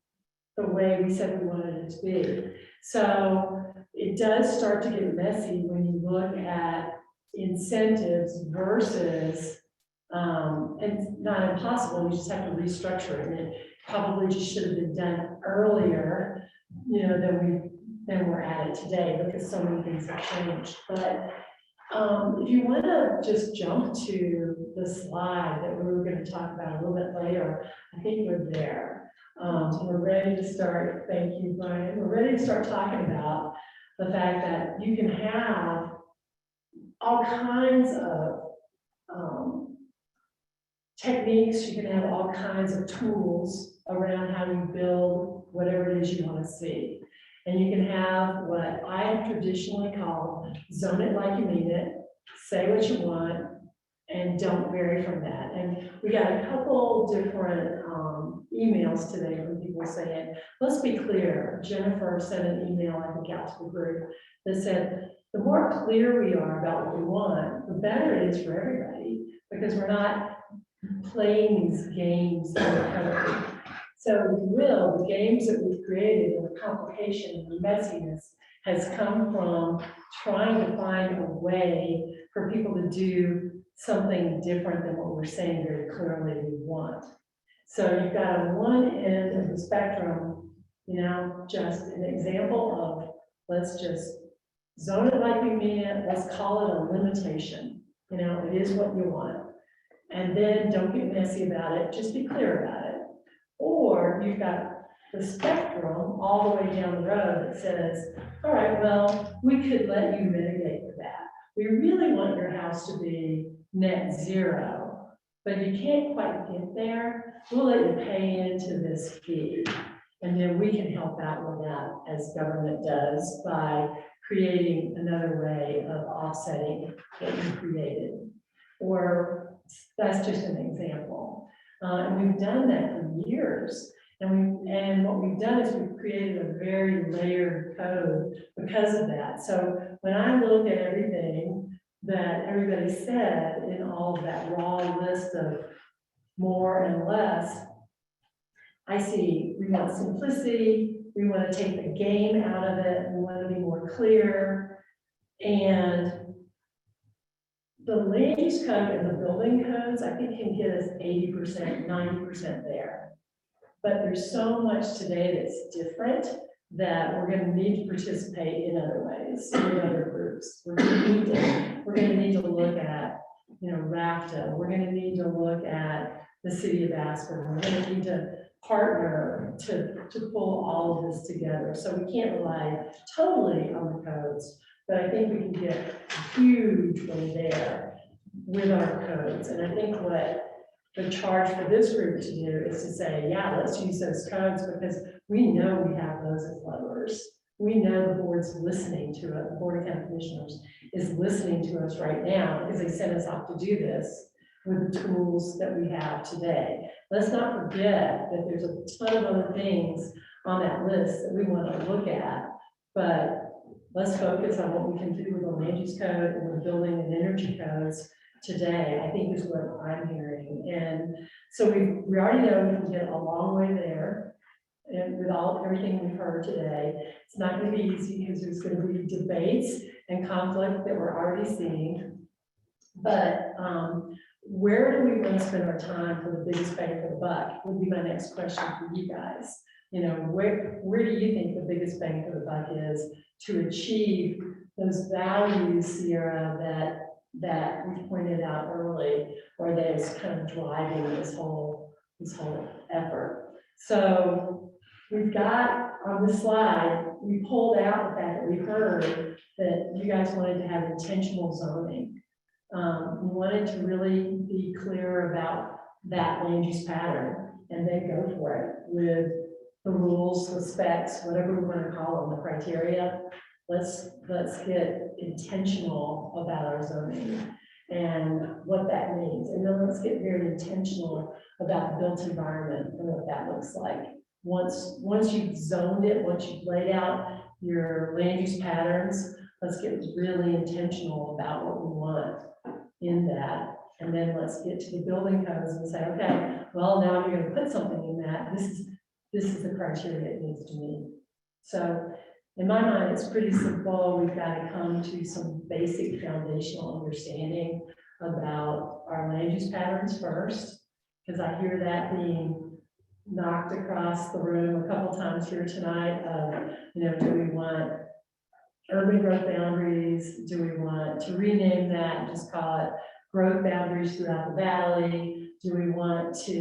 the way we said we wanted it to be. So it does start to get messy when you look at incentives versus, and not impossible, we just have to restructure it. And it probably just should have been done earlier, than we're at it today, because so many things have changed. But if you want to just jump to the slide that we were going to talk about a little bit later, I think we're there. We're ready to start. Thank you, Brian. We're ready to start talking about the fact that you can have all kinds of techniques, you can have all kinds of tools around how you build whatever it is you want to see. And you can have what I have traditionally called zone it like you mean it, say what you want, and don't vary from that. And we got a couple different emails today from people saying, let's be clear. Jennifer sent an email, I think, out to the group that said, the more clear we are about what we want, the better it is for everybody, because we're not playing these games in the code. So if you will, the games that we've created and the complication and the messiness has come from trying to find a way for people to do something different than what we're saying very clearly we want. So you've got on one end of the spectrum, you know, just an example of, let's just zone it like we mean it, let's call it a limitation. You know, it is what you want. And then don't get messy about it, just be clear about it. Or you've got the spectrum all the way down the road that says, all right, well, we could let you mitigate for that. We really want your house to be net zero, but you can't quite get there. We'll let you pay into this fee. And then we can help out with that as government does by creating another way of offsetting what you created. Or that's just an example. And we've done that for years. And what we've done is we've created a very layered code because of that. So when I look at everything that everybody said in all of that raw list of more and less, I see we want simplicity, we want to take the game out of it, we want to be more clear. And the land use code and the building codes, I think, can get us 80%, 90% there. But there's so much today that's different that we're going to need to participate in other ways, in other groups. We're going to need to look at, you know, RAFTA. We're going to need to look at the city of Aspen. We're going to need to partner to pull all of this together. So we can't rely totally on the codes, but I think we can get a huge one there with our codes. And I think what the charge for this group to do is to say, yeah, let's use those codes, because we know we have those as levers. We know the board's listening to it. The Board of County Commissioners is listening to us right now because they sent us off to do this with the tools that we have today. Let's not forget that there's a ton of other things on that list that we want to look at, but let's focus on what we can do with the land use code and the building and energy codes today, I think is what I'm hearing. And so we already know we can get a long way there. And with everything we've heard today, it's not going to be easy because there's going to be debates and conflict that we're already seeing. But where do we want to spend our time for the biggest bang for the buck would be my next question for you guys. You know, where do you think the biggest bang for the buck is to achieve those values, Sierra, that we pointed out early, or that is kind of driving this whole effort? So we've got on this slide, we pulled out the fact that we heard that you guys wanted to have intentional zoning. We wanted to really be clear about that land use pattern and then go for it with the rules, the specs, whatever we want to call them, the criteria. Let's get intentional about our zoning and what that means. And then let's get very intentional about the built environment and what that looks like. Once you've zoned it, once you've laid out your land use patterns, let's get really intentional about what we want in that. And then let's get to the building codes and say, okay, well, now if you're going to put something in that, this is the criteria it needs to meet. So in my mind, it's pretty simple. We've got to come to some basic foundational understanding about our land use patterns first, because I hear that being knocked across the room a couple times here tonight. You know, do we want urban growth boundaries? Do we want to rename that and just call it growth boundaries throughout the valley? Do we want to,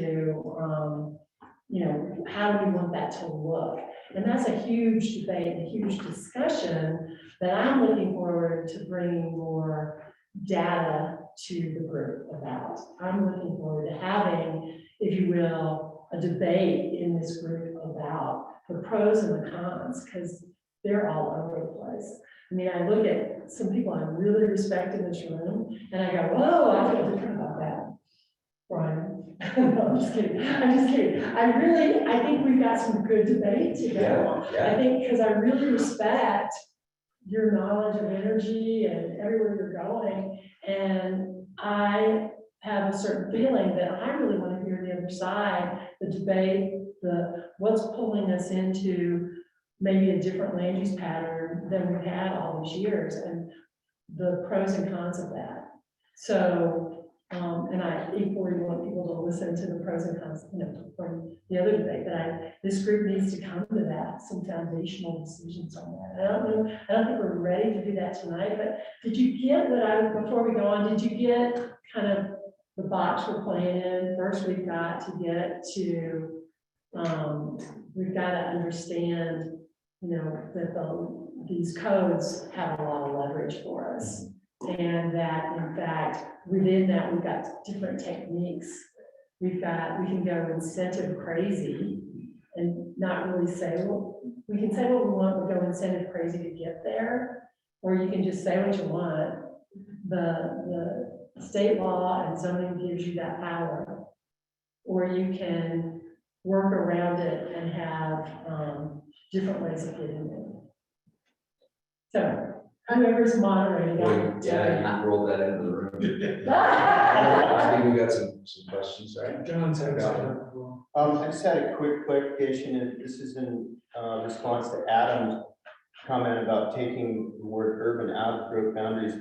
you know, how do we want that to look? And that's a huge debate, a huge discussion that I'm looking forward to bringing more data to the group about. I'm looking forward to having, if you will, a debate in this group about the pros and the cons, because they're all over the place. I mean, I look at some people I really respect in this room, and I go, whoa, I feel different about that. Brian, no, I'm just kidding, I think we've got some good debate to go. I think, because I really respect your knowledge of energy and everywhere you're going, and I have a certain feeling that I really want to hear the other side, the debate, what's pulling us into maybe a different land use pattern than we've had all these years, and the pros and cons of that. So, and I equally want people to listen to the pros and cons, from the other debate, but this group needs to come to that, some foundational decisions on that. I don't think we're ready to do that tonight, but did you get before we go on, did you get kind of the box we're playing in? First, we've got to get to, we've got to understand, that these codes have a lot of leverage for us. And that, in fact, within that, we've got different techniques. We can go incentive crazy and not really say, well, we can say what we want, but go incentive crazy to get there. Or you can just say what you want. The state law and zoning gives you that power. Or you can work around it and have different ways of getting there. So, whoever's moderating. Yeah, you rolled that into the room. I think we got some questions, right? John's had I just had a quick clarification, and this is in response to Adam's comment about taking the word urban out of growth boundaries.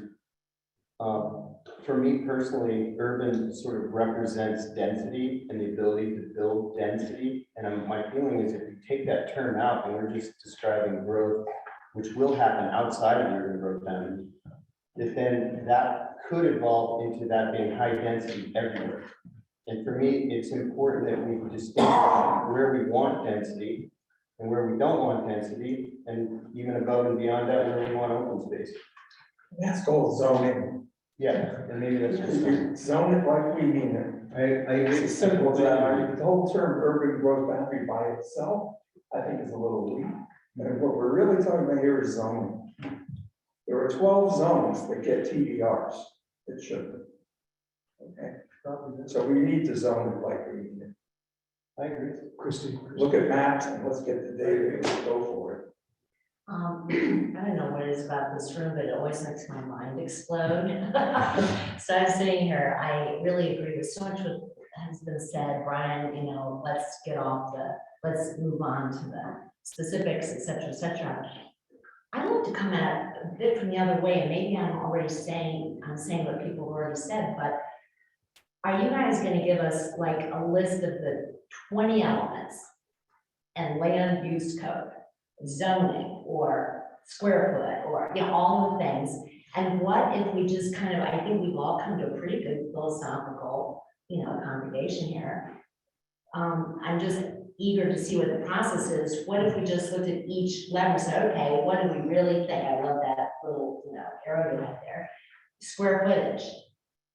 For me personally, urban sort of represents density and the ability to build density. And my feeling is if you take that term out and we're just describing growth, which will happen outside of the urban growth boundary, then that could evolve into that being high density everywhere. And for me, it's important that we distinguish where we want density and where we don't want density, and even above and beyond that, where we want open space. That's called zoning. Yeah, and maybe that's just. Zone it like we mean it. It's as simple as that. The whole term urban growth boundary by itself, I think is a little weak. And what we're really talking about here is zoning. There are 12 zones that get TDRs that shouldn't. Okay, so we need to zone it like we mean it. I agree. Christie. Look at maps and let's get the data and go for it. I don't know what it is about this room, but it always makes my mind explode. So I'm sitting here, I really agree with so much what has been said, Brian, let's let's move on to the specifics, et cetera, et cetera. I like to come at it a bit from the other way, and maybe I'm saying what people have already said, but are you guys going to give us like a list of the 20 elements and land use code, zoning, or square foot, or all the things? And what if we just kind of, I think we've all come to a pretty good philosophical, congregation here. I'm just eager to see what the process is. What if we just looked at each level and said, okay, what do we really think? I love that little, arrow you have there. Square footage.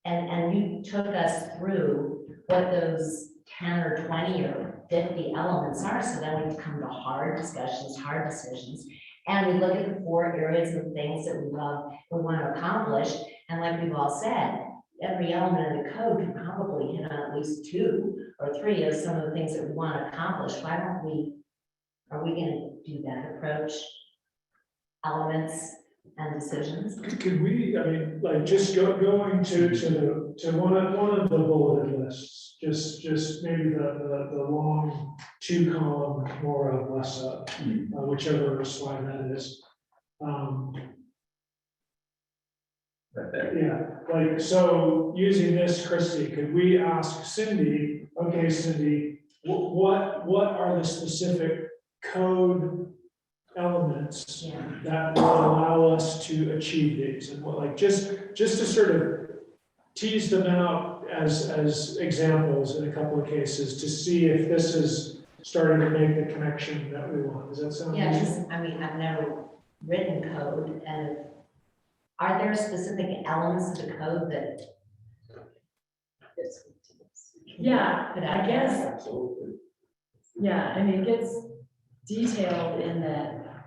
And you took us through what those 10 or 20 or 50 elements are. So then we come to hard discussions, hard decisions. And we look at the 4 areas of things that we want to accomplish. And like we've all said, every element of the code can probably hit on at least 2 or 3 of some of the things that we want to accomplish. Why don't are we going to do that approach? Elements and decisions? Could we, just going to one of the bulleted lists, just maybe the long 2-column, more of, less of, whichever slide that is. Right there. Yeah, so using this, Christie, could we ask Cindy, okay, Cindy, what are the specific code elements that will allow us to achieve these? And what, just to sort of tease them out as examples in a couple of cases to see if this is starting to make the connection that we want. Does that sound Yeah, reasonable? I've never written code, and are there specific elements of the code that? Yeah, I guess. Yeah, it gets detailed in that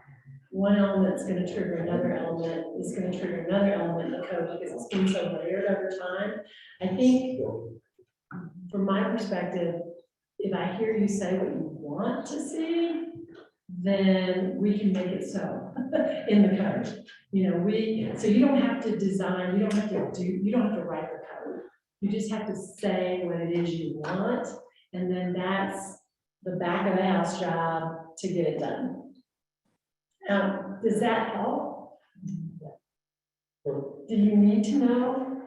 one element's gonna trigger another element, is gonna trigger another element in the code, because it's been so layered over time. I think, from my perspective, if I hear you say what you want to see, then we can make it so in the code. You know, so you don't have to design, you don't have to write the code. You just have to say what it is you want, and then that's the back of the house job to get it done. Does that help? Do you need to know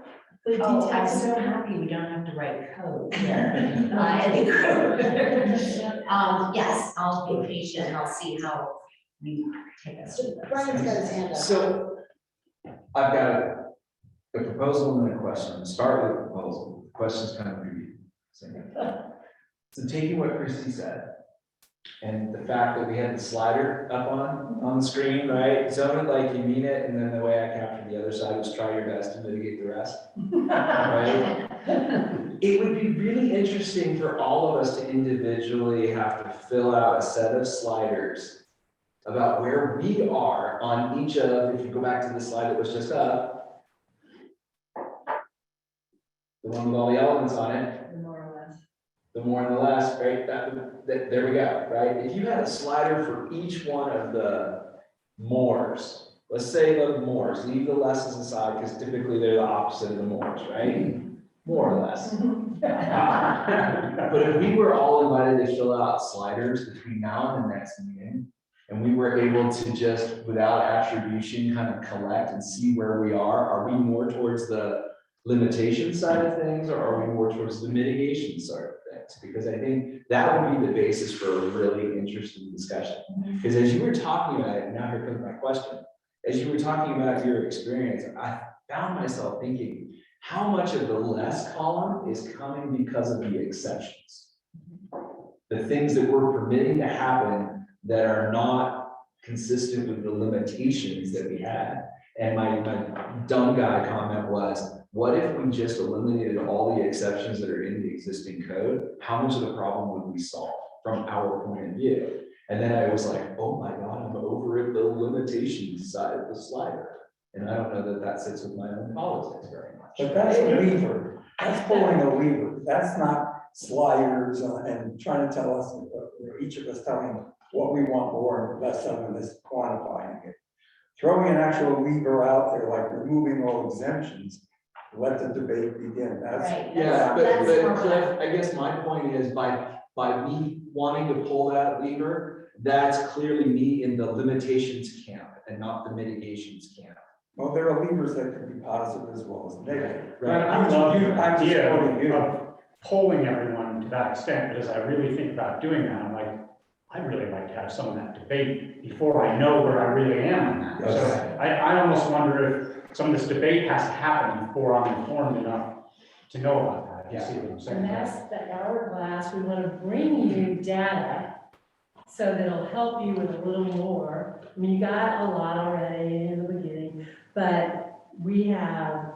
the details? Oh, I'm so happy we don't have to write code here. In the group. Yes, I'll be patient and I'll see how we take us to this. Brian's got his hand up. So I've got a proposal and a question. Start with the proposal. The question's kind of maybe. So taking what Christy said, and the fact that we had the slider up on the screen, right? Zone it like you mean it, and then the way I captured the other side was try your best to mitigate the rest. Right? It would be really interesting for all of us to individually have to fill out a set of sliders about where we are on each of, if you go back to the slide that was just up, the one with all the elements on it, the more and the less, right? There we go, right? If you had a slider for each one of the mores, let's say the mores, leave the lesses aside because typically they're the opposite of the mores, right? More or less. But if we were all invited to fill out sliders between now and the next meeting, and we were able to just, without attribution, kind of collect and see where we are we more towards the limitation side of things, or are we more towards the mitigation side of things? Because I think that would be the basis for a really interesting discussion. Because as you were talking about it, and now here comes my question, as you were talking about your experience, I found myself thinking, how much of the less column is coming because of the exceptions? The things that we're permitting to happen that are not consistent with the limitations that we had. And my dumb guy comment was, what if we just eliminated all the exceptions that are in the existing code? How much of the problem would we solve from our point of view? And then I was like, oh my God, I'm over at the limitations side of the slider. And I don't know that that sits with my own politics very much. But that's a lever, that's pulling a lever, that's not sliders and trying to tell us, each of us telling what we want more and less of, and this quantifying it. Throwing an actual lever out there, like removing all exemptions, let the debate begin, that's. Right. Yeah, That's but more Cliff, I guess my point is by me wanting to pull that lever, that's clearly me in the limitations camp and not the mitigations camp. Well, there are levers that can be positive as well as negative. Right. I love the I'm just idea quoting you. of polling everyone to that extent, but as I really think about doing that, I'm like, I'd really like to have some of that debate before I know where I really am on that. So I almost wonder if some of this debate has to happen before I'm informed enough to know about that. You see what I'm saying? And that's the hourglass, we want to bring you data so that it'll help you with a little more. I mean, you got a lot already in the beginning, but we have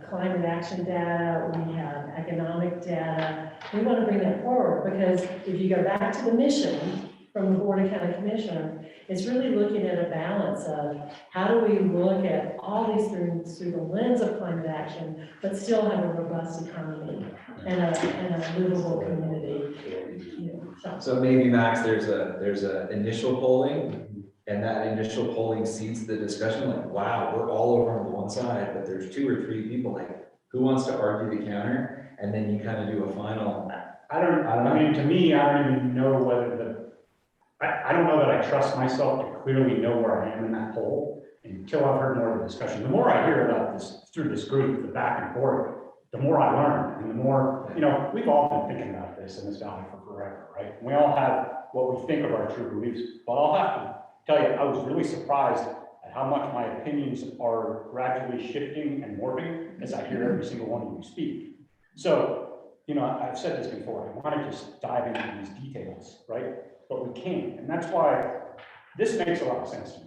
climate action data, we have economic data. We want to bring that forward because if you go back to the mission from the Board of County Commissioners, it's really looking at a balance of how do we look at all these things through the lens of climate action, but still have a robust economy and a livable community. You know, So maybe Max, there's a initial polling, and that initial polling seeds the discussion, like, wow, we're all over on the one side, but there's 2 or 3 people, like, who wants to argue the counter? And then you kind of do a final. I mean, to me, I don't even know whether I don't know that I trust myself to clearly know where I am in that poll until I've heard more of the discussion. The more I hear about this through this group, the back and forth, the more I learn, and the more, you know, we've all been thinking about this in this valley for forever, right? We all have what we think of our true beliefs, but I'll have to tell you, I was really surprised at how much my opinions are gradually shifting and morphing as I hear every single one of you speak. So, you know, I've said this before, I want to just dive into these details, right? But we can't, and that's why this makes a lot of sense to me.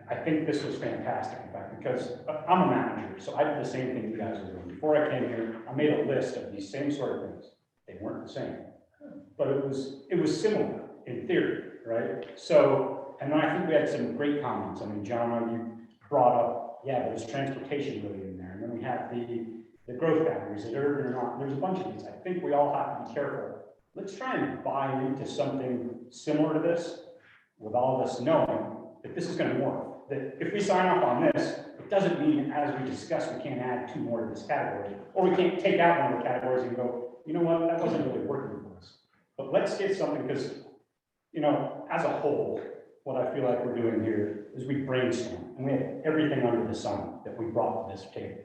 I think this was fantastic, in fact, because I'm a manager, so I did the same thing you guys are doing. Before I came here, I made a list of these same sort of things. They weren't the same, but it was similar in theory, right? So and then I think we had some great comments. I mean, John, you brought up, yeah, there's transportation really in there. And then we have the growth boundaries that are urban or not. There's a bunch of these. I think we all have to be careful. Let's try and buy into something similar to this with all of us knowing that this is going to morph. That if we sign off on this, it doesn't mean, as we discussed, we can't add 2 more to this category. Or we can't take out one of the categories and go, you know what, that wasn't really working for us. But let's get something, because, you know, as a whole, what I feel like we're doing here is we brainstorm, and we have everything under the sun that we brought to this table.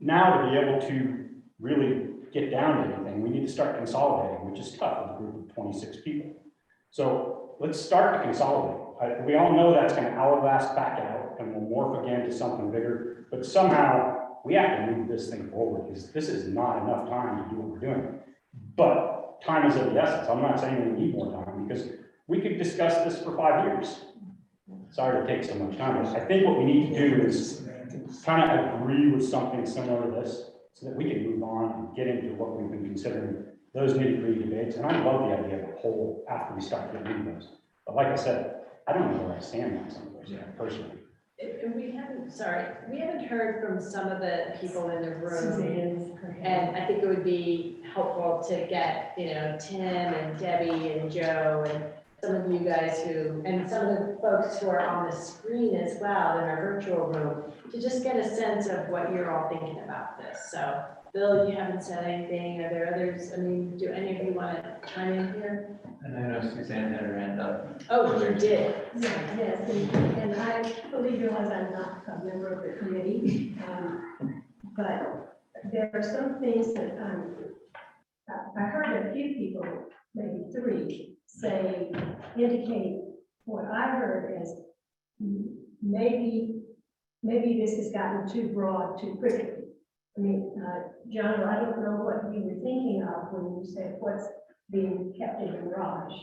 Now, to be able to really get down to anything, we need to start consolidating, which is tough with a group of 26 people. So let's start to consolidate. We all know that's going to hourglass back out, and we'll morph again to something bigger, but somehow we have to move this thing forward, because this is not enough time to do what we're doing. But time is of the essence. I'm not saying we need more time, because we could discuss this for 5 years. Sorry to take so much time. I think what we need to do is kind of agree with something similar to this, so that we can move on and get into what we've been considering, those nitty-gritty debates. And I love the idea of a whole after we start getting into those. But like I said, I don't know where I stand on some of those personally. And we haven't heard from some of the people in the room. And I think it would be helpful to get, you know, Tim and Debbie and Joe and some of you guys who, and some of the folks who are on the screen as well in our virtual room, to just get a sense of what you're all thinking about this. So, Bill, you haven't said anything. Are there others? I mean, do any of you want to chime in here? And I know Suzanne had her hand up. Oh, you did. Yes, and I fully realize I'm not a member of the committee, but there are some things that I heard a few people, maybe 3, indicate what I heard as maybe this has gotten too broad too quickly. I mean, John, I don't know what you were thinking of when you said what's being kept in the garage,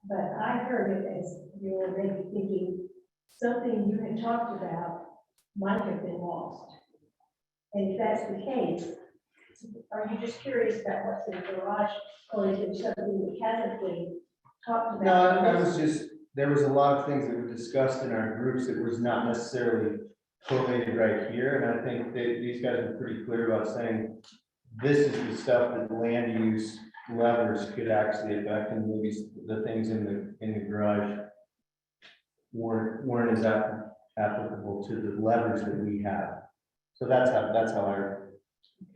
but I heard it as you were maybe thinking something you had talked about might have been lost. And if that's the case, are you just curious about what's in the garage, or is it something that hasn't been talked about? No, I was just, there was a lot of things that were discussed in our groups that was not necessarily collated right here, and I think that these guys were pretty clear about saying this is the stuff that land use levers could actually affect, and maybe the things in the garage weren't as applicable to the levers that we have. So that's how I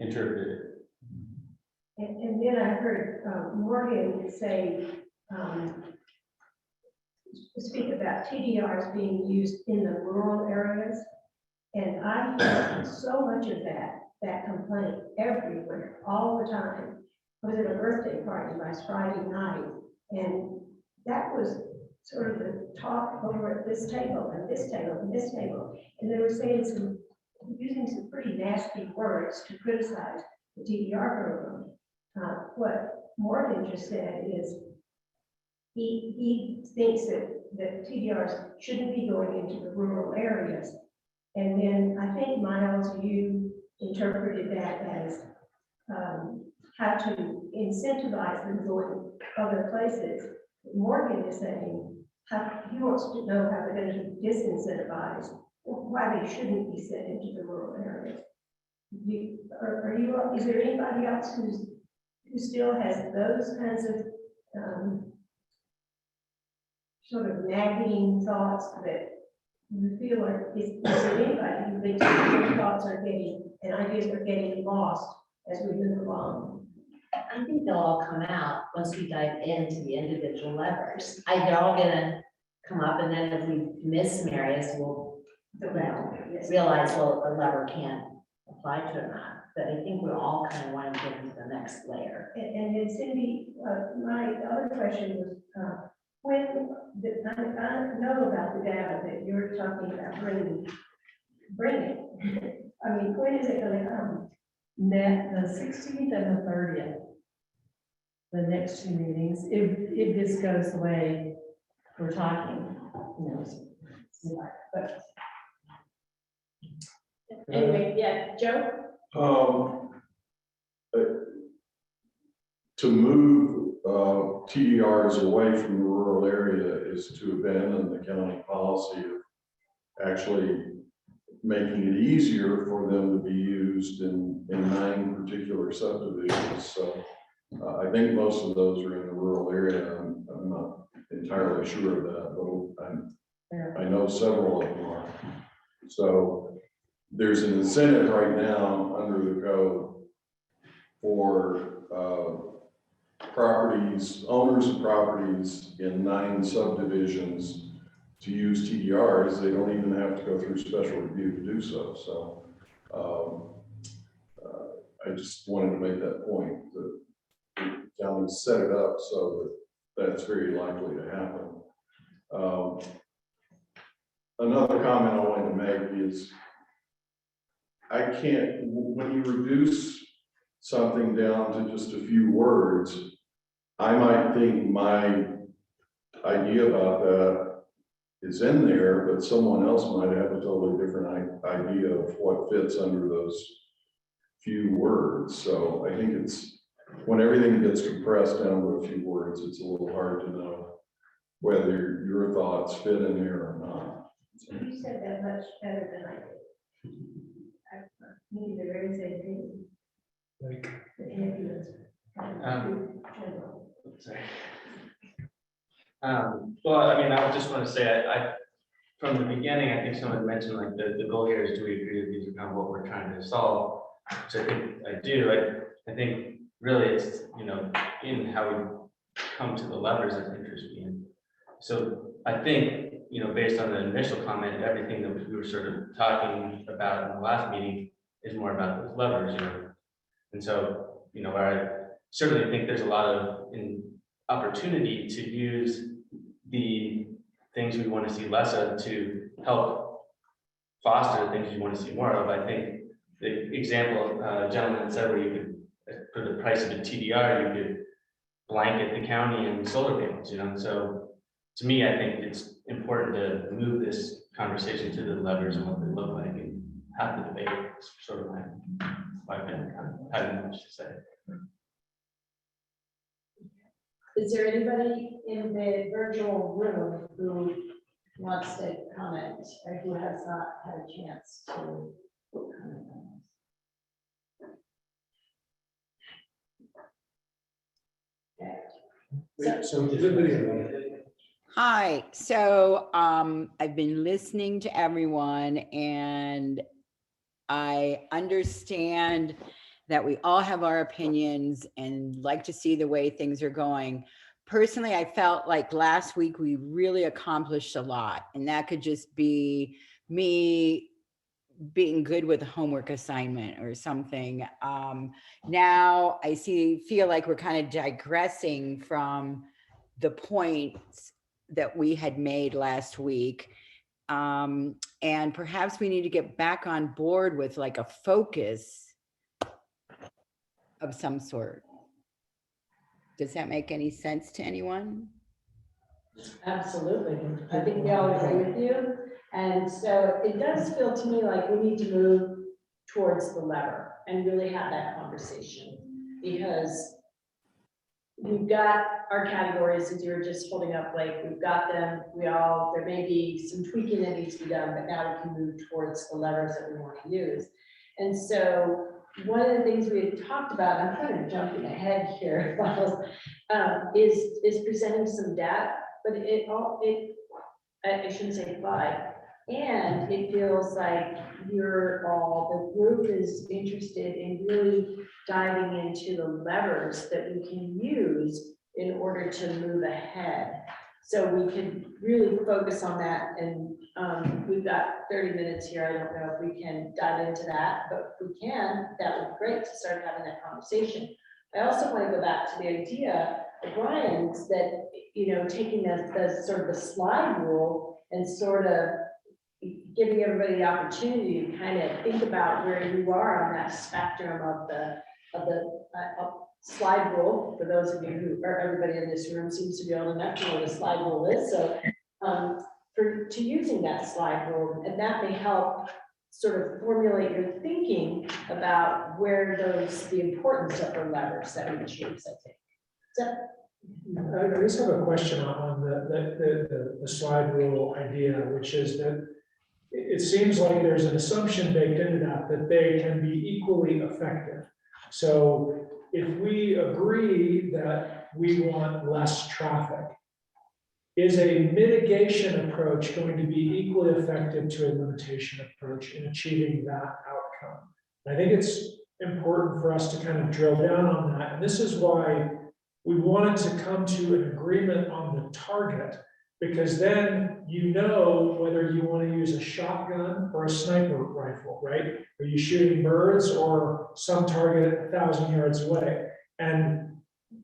interpreted it. And then I heard Morgan say, speak about TDRs being used in the rural areas. And I hear so much of that complaint everywhere, all the time. I was at a birthday party last Friday night, and that was sort of the talk over at this table and this table and this table. And they were saying using some pretty nasty words to criticize the TDR program. What Morgan just said is he thinks that TDRs shouldn't be going into the rural areas. And then I think, Miles, you interpreted that as how to incentivize them going other places. Morgan is saying he wants to know how they're going to disincentivize, why they shouldn't be sent into the rural areas. Is there anybody else who still has those kinds of sort of nagging thoughts that you feel like, is there anybody who thinks that those thoughts are getting, and ideas are getting lost as we move along? I think they'll all come out once we dive into the individual levers. They're all gonna come up, and then if we miss some areas, we'll realize, well, the lever can't apply to it or not. But I think we're all kind of wanting to get into the next layer. And then Cindy, my other question was, I know about the data that you're talking about bringing. I mean, when is it going to come? The 16th and the 30th, the next 2 meetings, if this goes the way we're talking, but anyway, yeah, Joe? To move TDRs away from the rural area is to abandon the county policy of actually making it easier for them to be used in 9 particular subdivisions. So I think most of those are in the rural area. I'm not entirely sure of that, but I know several of them are. So there's an incentive right now under the code for owners of properties in 9 subdivisions to use TDRs. They don't even have to go through special review to do so. So I just wanted to make that point that the county set it up so that that's very likely to happen. Another comment I wanted to make is when you reduce something down to just a few words, I might think my idea about that is in there, but someone else might have a totally different idea of what fits under those few words. So I think it's, when everything gets compressed down to a few words, it's a little hard to know whether your thoughts fit in there or not. You said that much better than I did. I need the very same thing. Like, The ambulance. Sorry. Well, I mean, I just want to say, I from the beginning, I think someone mentioned like the goal here is, do we agree that these are kind of what we're trying to solve? Which I think I do. I think really it's, in how we come to the levers that interest me in. So I think, based on the initial comment, everything that we were sort of talking about in the last meeting is more about those levers, And so, where I certainly think there's a lot of opportunity to use the things we want to see less of to help foster the things we want to see more of. I think the example gentleman said where you could, for the price of a TDR, you could blanket the county and solar panels, So to me, I think it's important to move this conversation to the levers and what they look like and have the debate. It's sort of my opinion. I have much to say. Is there anybody in the virtual room who wants to comment or who has not had a chance to comment on this? Okay. Hi, so I've been listening to everyone and I understand that we all have our opinions and like to see the way things are going. Personally, I felt like last week we really accomplished a lot, and that could just be me being good with a homework assignment or something. Now I feel like we're kind of digressing from the points that we had made last week. And perhaps we need to get back on board with like a focus of some sort. Does that make any sense to anyone? Absolutely. I think we all agree with you. And so it does feel to me like we need to move towards the lever and really have that conversation, because we've got our categories, as you were just holding up, like we've got them, there may be some tweaking that needs to be done, but now we can move towards the levers that we want to use. And so one of the things we had talked about, I'm kind of jumping ahead here, is presenting some data, but I shouldn't say but, and it feels like the group is interested in really diving into the levers that we can use in order to move ahead. So we can really focus on that, and we've got 30 minutes here. I don't know if we can dive into that, but if we can, that would be great to start having that conversation. I also want to go back to the idea of Brian's that, taking the sort of the slide rule and sort of giving everybody the opportunity to kind of think about where you are on that spectrum of the slide rule. For those of you or everybody in this room seems to be old enough to know what a slide rule is. So to using that slide rule, and that may help sort of formulate your thinking about where the importance of the levers that we choose, I think. I just have a question on the slide rule idea, which is that it seems like there's an assumption baked into that they can be equally effective. So if we agree that we want less traffic, is a mitigation approach going to be equally effective to a limitation approach in achieving that outcome? I think it's important for us to kind of drill down on that. And this is why we wanted to come to an agreement on the target, because then you know whether you want to use a shotgun or a sniper rifle, right? Are you shooting birds or some target 1,000 yards away? And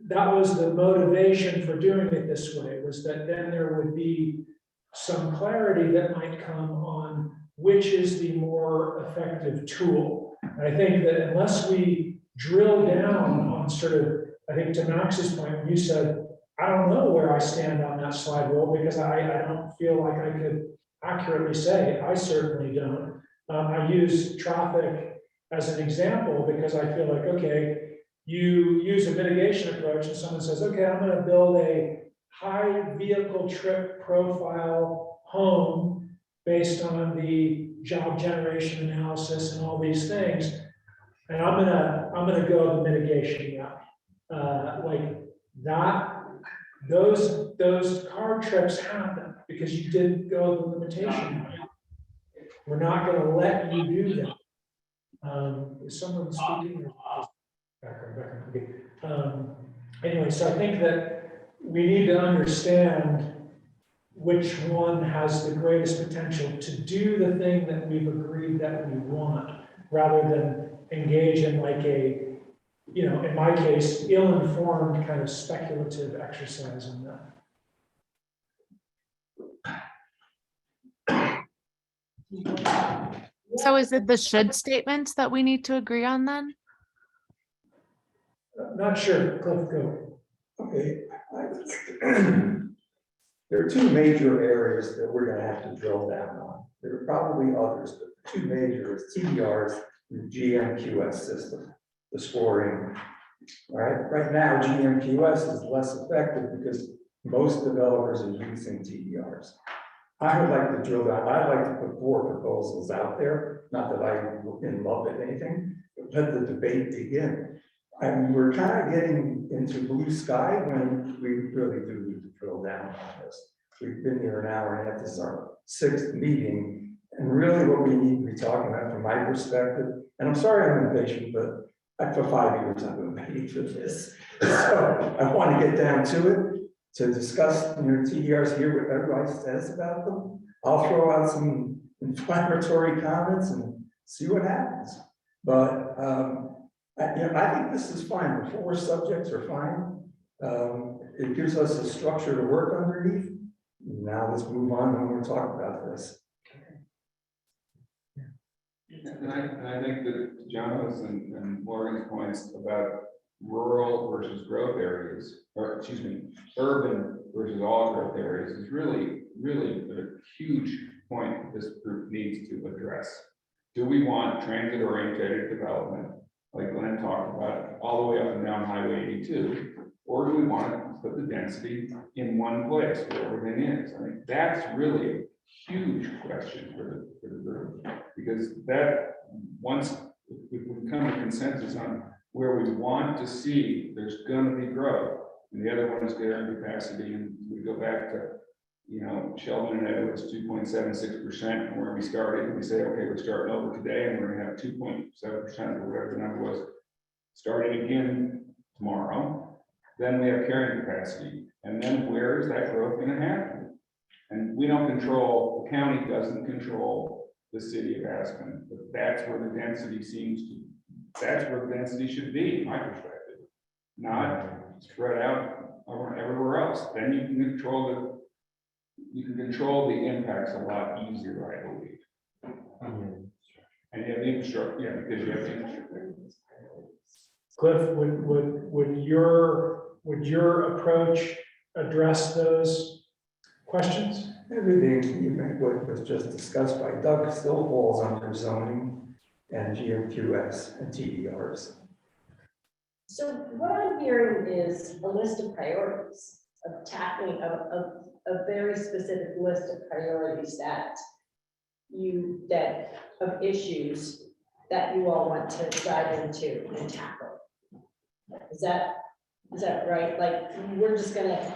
that was the motivation for doing it this way, was that then there would be some clarity that might come on which is the more effective tool. And I think that unless we drill down on sort of, I think to Max's point, when you said, I don't know where I stand on that slide rule because I don't feel like I could accurately say, I certainly don't. I use traffic as an example because I feel like, okay, you use a mitigation approach and someone says, okay, I'm going to build a high vehicle trip profile home based on the job generation analysis and all these things. And I'm gonna go the mitigation route. Like that, those car trips happen because you didn't go the limitation route. We're not gonna let you do that. Is someone speaking? Anyway, so I think that we need to understand which one has the greatest potential to do the thing that we've agreed that we want, rather than engage in like a, you know, in my case, ill-informed kind of speculative exercise on that. So is it the should statement that we need to agree on then? Not sure, Cliff, go. Okay. There are two major areas that we're gonna have to drill down on. There are probably others, but the two major is TDRs and GMQS system, the scoring. All right, right now, GMQS is less effective because most developers are using TDRs. I would like to drill down, I'd like to put 4 proposals out there, not that I'm in love with anything, but let the debate begin. I mean, we're kind of getting into blue sky when we really do need to drill down on this. We've been here an hour and a half, this is our 6th meeting, and really what we need to be talking about from my perspective, and I'm sorry I'm impatient, but for 5 years I've been waiting for this. So I want to get down to it, to discuss your TDRs, hear what everybody says about them. I'll throw out some inflammatory comments and see what happens. But I think this is fine. The 4 subjects are fine. It gives us a structure to work underneath. Now let's move on when we're talking about this. And I think that John's and Morgan's points about rural versus growth areas, or excuse me, urban versus all growth areas is really, really a huge point that this group needs to address. Do we want transit-oriented development, like Glenn talked about, all the way up and down Highway 82? Or do we want to put the density in one place where everything is? I think that's really a huge question for the group. Because that, once we come to consensus on where we want to see there's going to be growth, and the other one is carrying capacity, and we go back to, you know, Sheldon and Edwards 2.76% from where we started, and we say, okay, we're starting over today, and we're going to have 2.7% or whatever the number was, starting again tomorrow. Then we have carrying capacity, and then where is that growth going to happen? And we don't control, the county doesn't control the city of Aspen, but that's where the density seems to, that's where the density should be, in my perspective, not spread out everywhere else. Then you can control the impacts a lot easier, I believe. And you have the infrastructure, yeah, because you have the infrastructure. Cliff, would your approach address those questions? Everything what was just discussed by Doug still falls under zoning and GMQS and TDRs. So what I'm hearing is a list of priorities, of tackling a very specific list of priorities that of issues that you all want to dive into and tackle. Is that right? Like, we're just gonna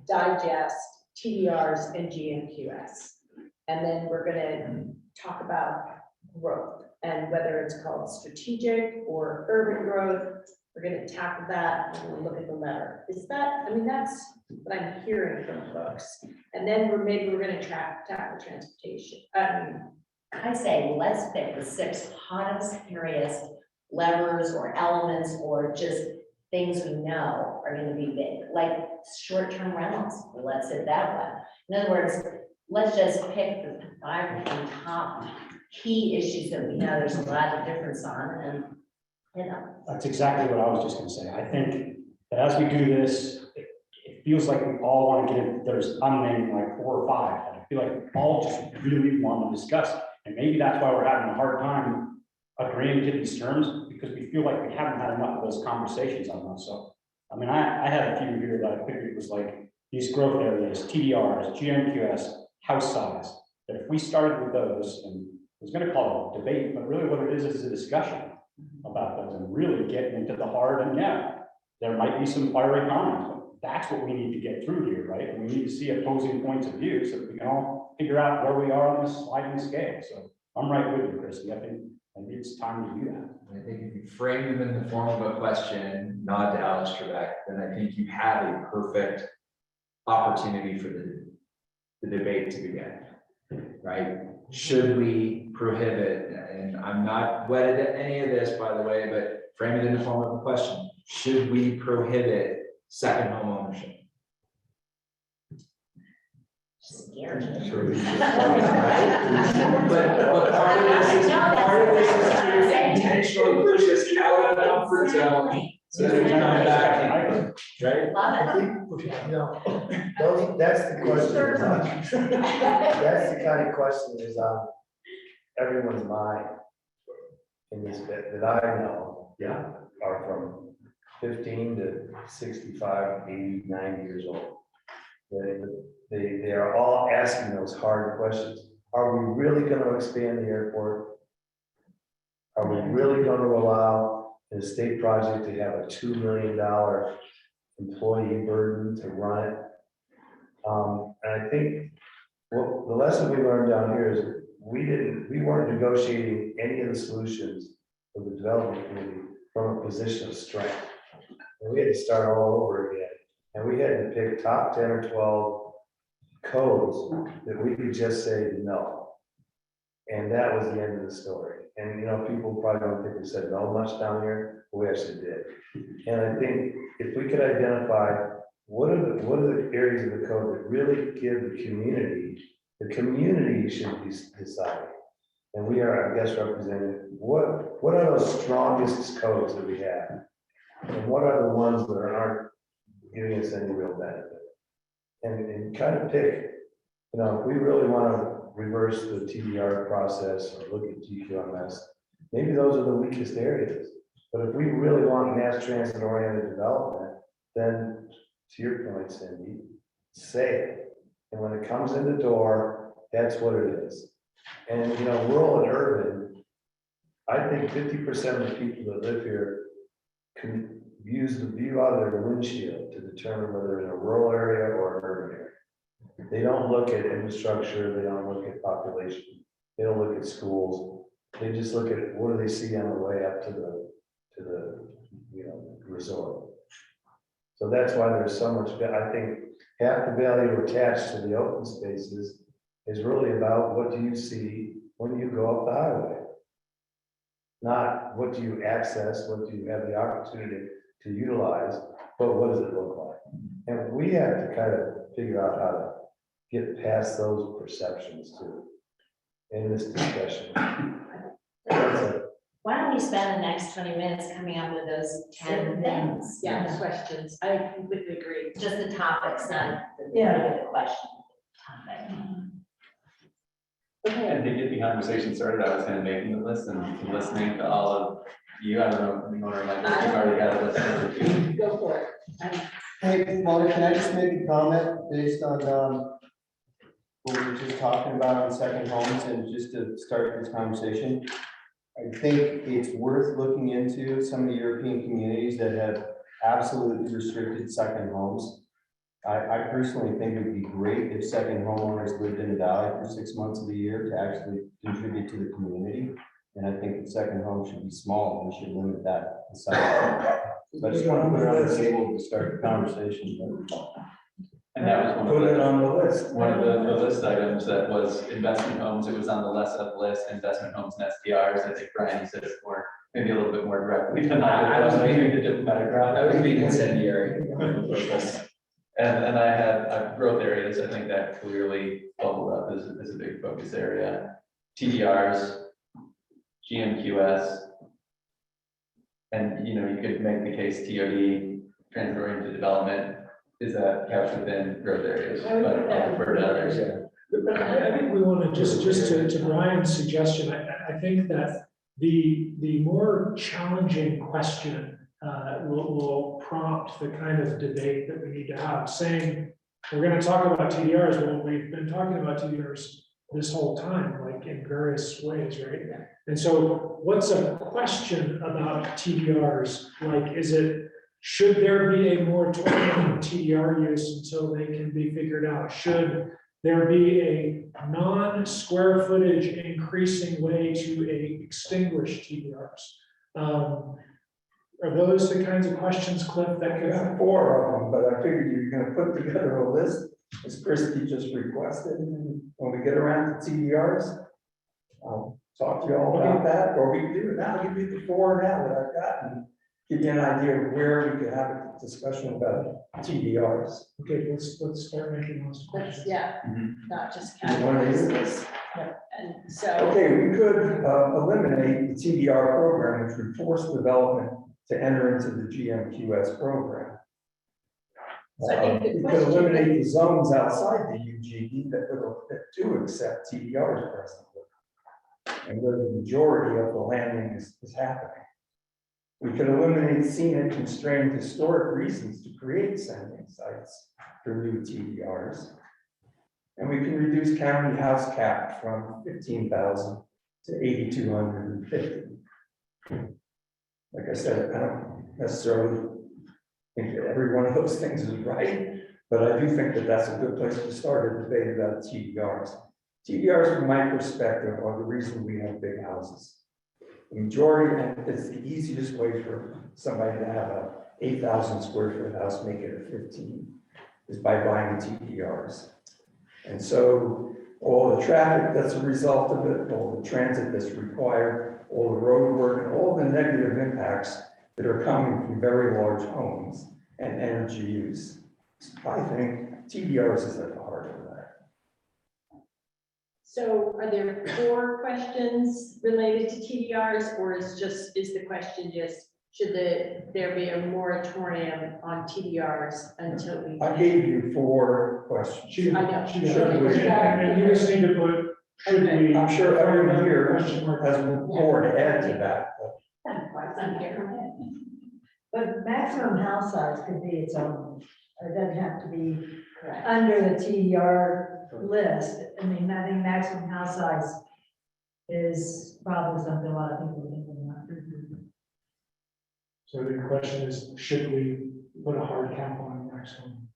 digest TDRs and GMQS. And then we're gonna talk about growth and whether it's called strategic or urban growth. We're gonna tackle that and we'll look at the letter. Is that, I mean, that's what I'm hearing from folks. And then maybe we're gonna tackle transportation. I say, let's pick the 6 hottest, scariest levers or elements or just things we know are gonna be big, like short-term rentals. Let's hit that one. In other words, let's just pick the 5 top key issues that we know there's a lot of difference on, and That's exactly what I was just gonna say. I think that as we do this, it feels like we all want to get in, I'm naming like 4 or 5, and I feel like we all just really want to discuss it. And maybe that's why we're having a hard time agreeing to these terms, because we feel like we haven't had enough of those conversations on them. So, I mean, I had a few here that I figured was like these growth areas, TDRs, GMQS, house size, that if we started with those, and I was gonna call it a debate, but really what it is a discussion about those and really getting into the heart. And yeah, there might be some fiery comments, but that's what we need to get through here, right? And we need to see opposing points of view so that we can all figure out where we are on this sliding scale. So I'm right with you, Christy. I think it's time to do that. I think if you frame them in the form of a question, nod to Alex Trebek, then I think you have a perfect opportunity for the debate to begin, right? Should we prohibit, and I'm not wedded to any of this, by the way, but frame it in the form of a question. Should we prohibit second home ownership? Scary. But part of this is to intentionally push us out of the comfort zone. So that we come back in, right? I think, you know, that's the question. That's the kind of question that is on everyone's mind. In this bit that I know, are from 15 to 65, 80, 90 years old. They are all asking those hard questions. Are we really going to expand the airport? Are we really going to allow the state project to have a $2 million employee burden to run it? And I think what the lesson we learned down here is we weren't negotiating any of the solutions for the development community from a position of strength. And we had to start all over again. And we had to pick top 10 or 12 codes that we could just say no. And that was the end of the story. And, you know, people probably don't think we said no much down here, but we actually did. And I think if we could identify what are the areas of the code that really give the community should be deciding. And we are, I guess, representing what are those strongest codes that we have? And what are the ones that aren't giving us any real benefit? And kind of pick, you know, if we really want to reverse the TDR process or look at GQMS, maybe those are the weakest areas. But if we really want mass transit oriented development, then to your point, Cindy, say it. And when it comes in the door, that's what it is. And, you know, rural and urban, I think 50% of the people that live here can use the view out of their windshield to determine whether in a rural area or an urban area. They don't look at infrastructure, they don't look at population, they don't look at schools. They just look at what do they see on the way up to the you know, resort. So that's why there's so much, I think half the value attached to the open spaces is really about what do you see when you go up the highway? Not what do you access, what do you have the opportunity to utilize, but what does it look like? And we have to kind of figure out how to get past those perceptions too in this discussion. Why don't we spend the next 20 minutes coming up with those 10 things? Yeah, questions. I completely agree. Just the topics, not the question. Topic. And to get the conversation started, I was kind of making the list and listening to all of you, I don't know, you want to remind us, you've already got a list of two. Go for it. Hey, Molly, can I just make a comment based on, what we were just talking about on second homes and just to start this conversation? I think it's worth looking into some of the European communities that have absolutely restricted second homes. I personally think it would be great if second homeowners lived in the valley for 6 months of the year to actually contribute to the community. And I think the second home should be small, and we should limit that to size. So I just want to put it on the table to start the conversation. And that was one of Put it the, on the list. one of the list items that was investment homes. It was on the less of list, investment homes and STRs. I think Brian, you said it more, maybe a little bit more directly than I was being- the diplomatic route. I was being incendiary. And I had growth areas. I think that clearly bubbled up as a big focus area. TDRs, GMQS. And, you know, you could make the case TOD, transit oriented development, is that couched within growth areas, but I'll defer to others. But I think we want to just to Brian's suggestion, I think that the more challenging question will prompt the kind of debate that we need to have, saying, we're going to talk about TDRs. Well, we've been talking about TDRs this whole time, like in various ways, right? And so what's a question about TDRs? Like, should there be a moratorium on TDR use until they can be figured out? Should there be a non-square footage increasing way to extinguish TDRs? Are those the kinds of questions, Cliff, that could Got 4 of them, but I figured you're gonna put together a list, as Christie just requested, and when we get around to TDRs, I'll talk to you all about that, or we can do it now, I'll give you the 4 now that I've got, and give you an idea of where we could have a discussion about TDRs. Okay, let's start making those questions. Not just You wanna do categories. And so. Okay, we could eliminate the TDR program, which would force development to enter into the GMQS program. So I think the We could question- eliminate the zones outside the UGD that do accept TDRs presently, and where the majority of the landing is happening. We could eliminate scenic constrained historic reasons to create sending sites for new TDRs. And we can reduce county house cap from 15,000 to 8,250. Like I said, I don't necessarily think that every one of those things is right, but I do think that that's a good place to start a debate about TDRs. TDRs, from my perspective, are the reason we have big houses. The majority, and it's the easiest way for somebody to have a 8,000 square foot house, make it a 15, is by buying TDRs. And so all the traffic that's a result of it, all the transit that's required, all the road work, and all the negative impacts that are coming from very large homes and energy use. I think TDRs is at the heart of that. So are there 4 questions related to TDRs, or is the question just, should there be a moratorium on TDRs until we? I gave you 4 questions. I know. And you just need to put, should we? I'm sure everyone here has more to add to that. But maximum house size could be its own, it doesn't have to be under the TDR list. I mean, I think maximum house size is probably something a lot of people are thinking about. So the question is, should we put a hard cap on maximum?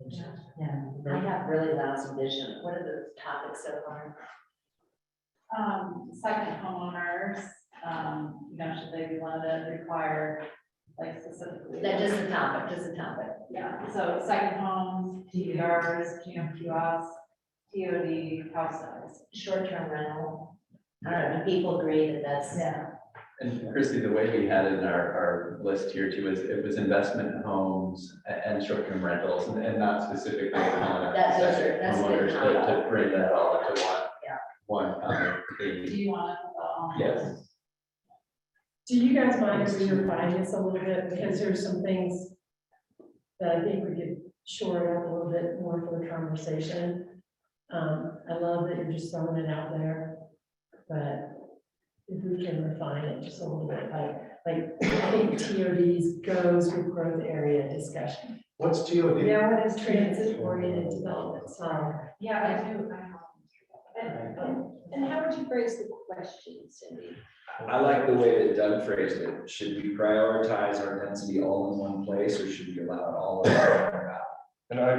Yeah, I have really lousy vision. What are the topics so far? Second homeowners, should they be one of the required, like specifically? That just the topic. Yeah, so second homes, TDRs, GMQS, TOD, house size. Short-term rental. I don't know, do people agree that that's? Yeah. And Christie, the way we had it in our list here too is it was investment homes and short-term rentals and not specifically calling That's homeowners to bring that all into one theme. Do you want to? Yes. Do you guys mind if we refine this a little bit, because there's some things that I think we could shore up a little bit more for the conversation. I love that you're just throwing it out there, but if we can refine it just a little bit, like like, I think TODs goes with growth area discussion. What's TOD? Yeah, what is transit oriented development style? Yeah, I do. And how would you phrase the question, Cindy? I like the way that Doug phrased it. Should we prioritize our density all in one place, or should we allow it all over? And I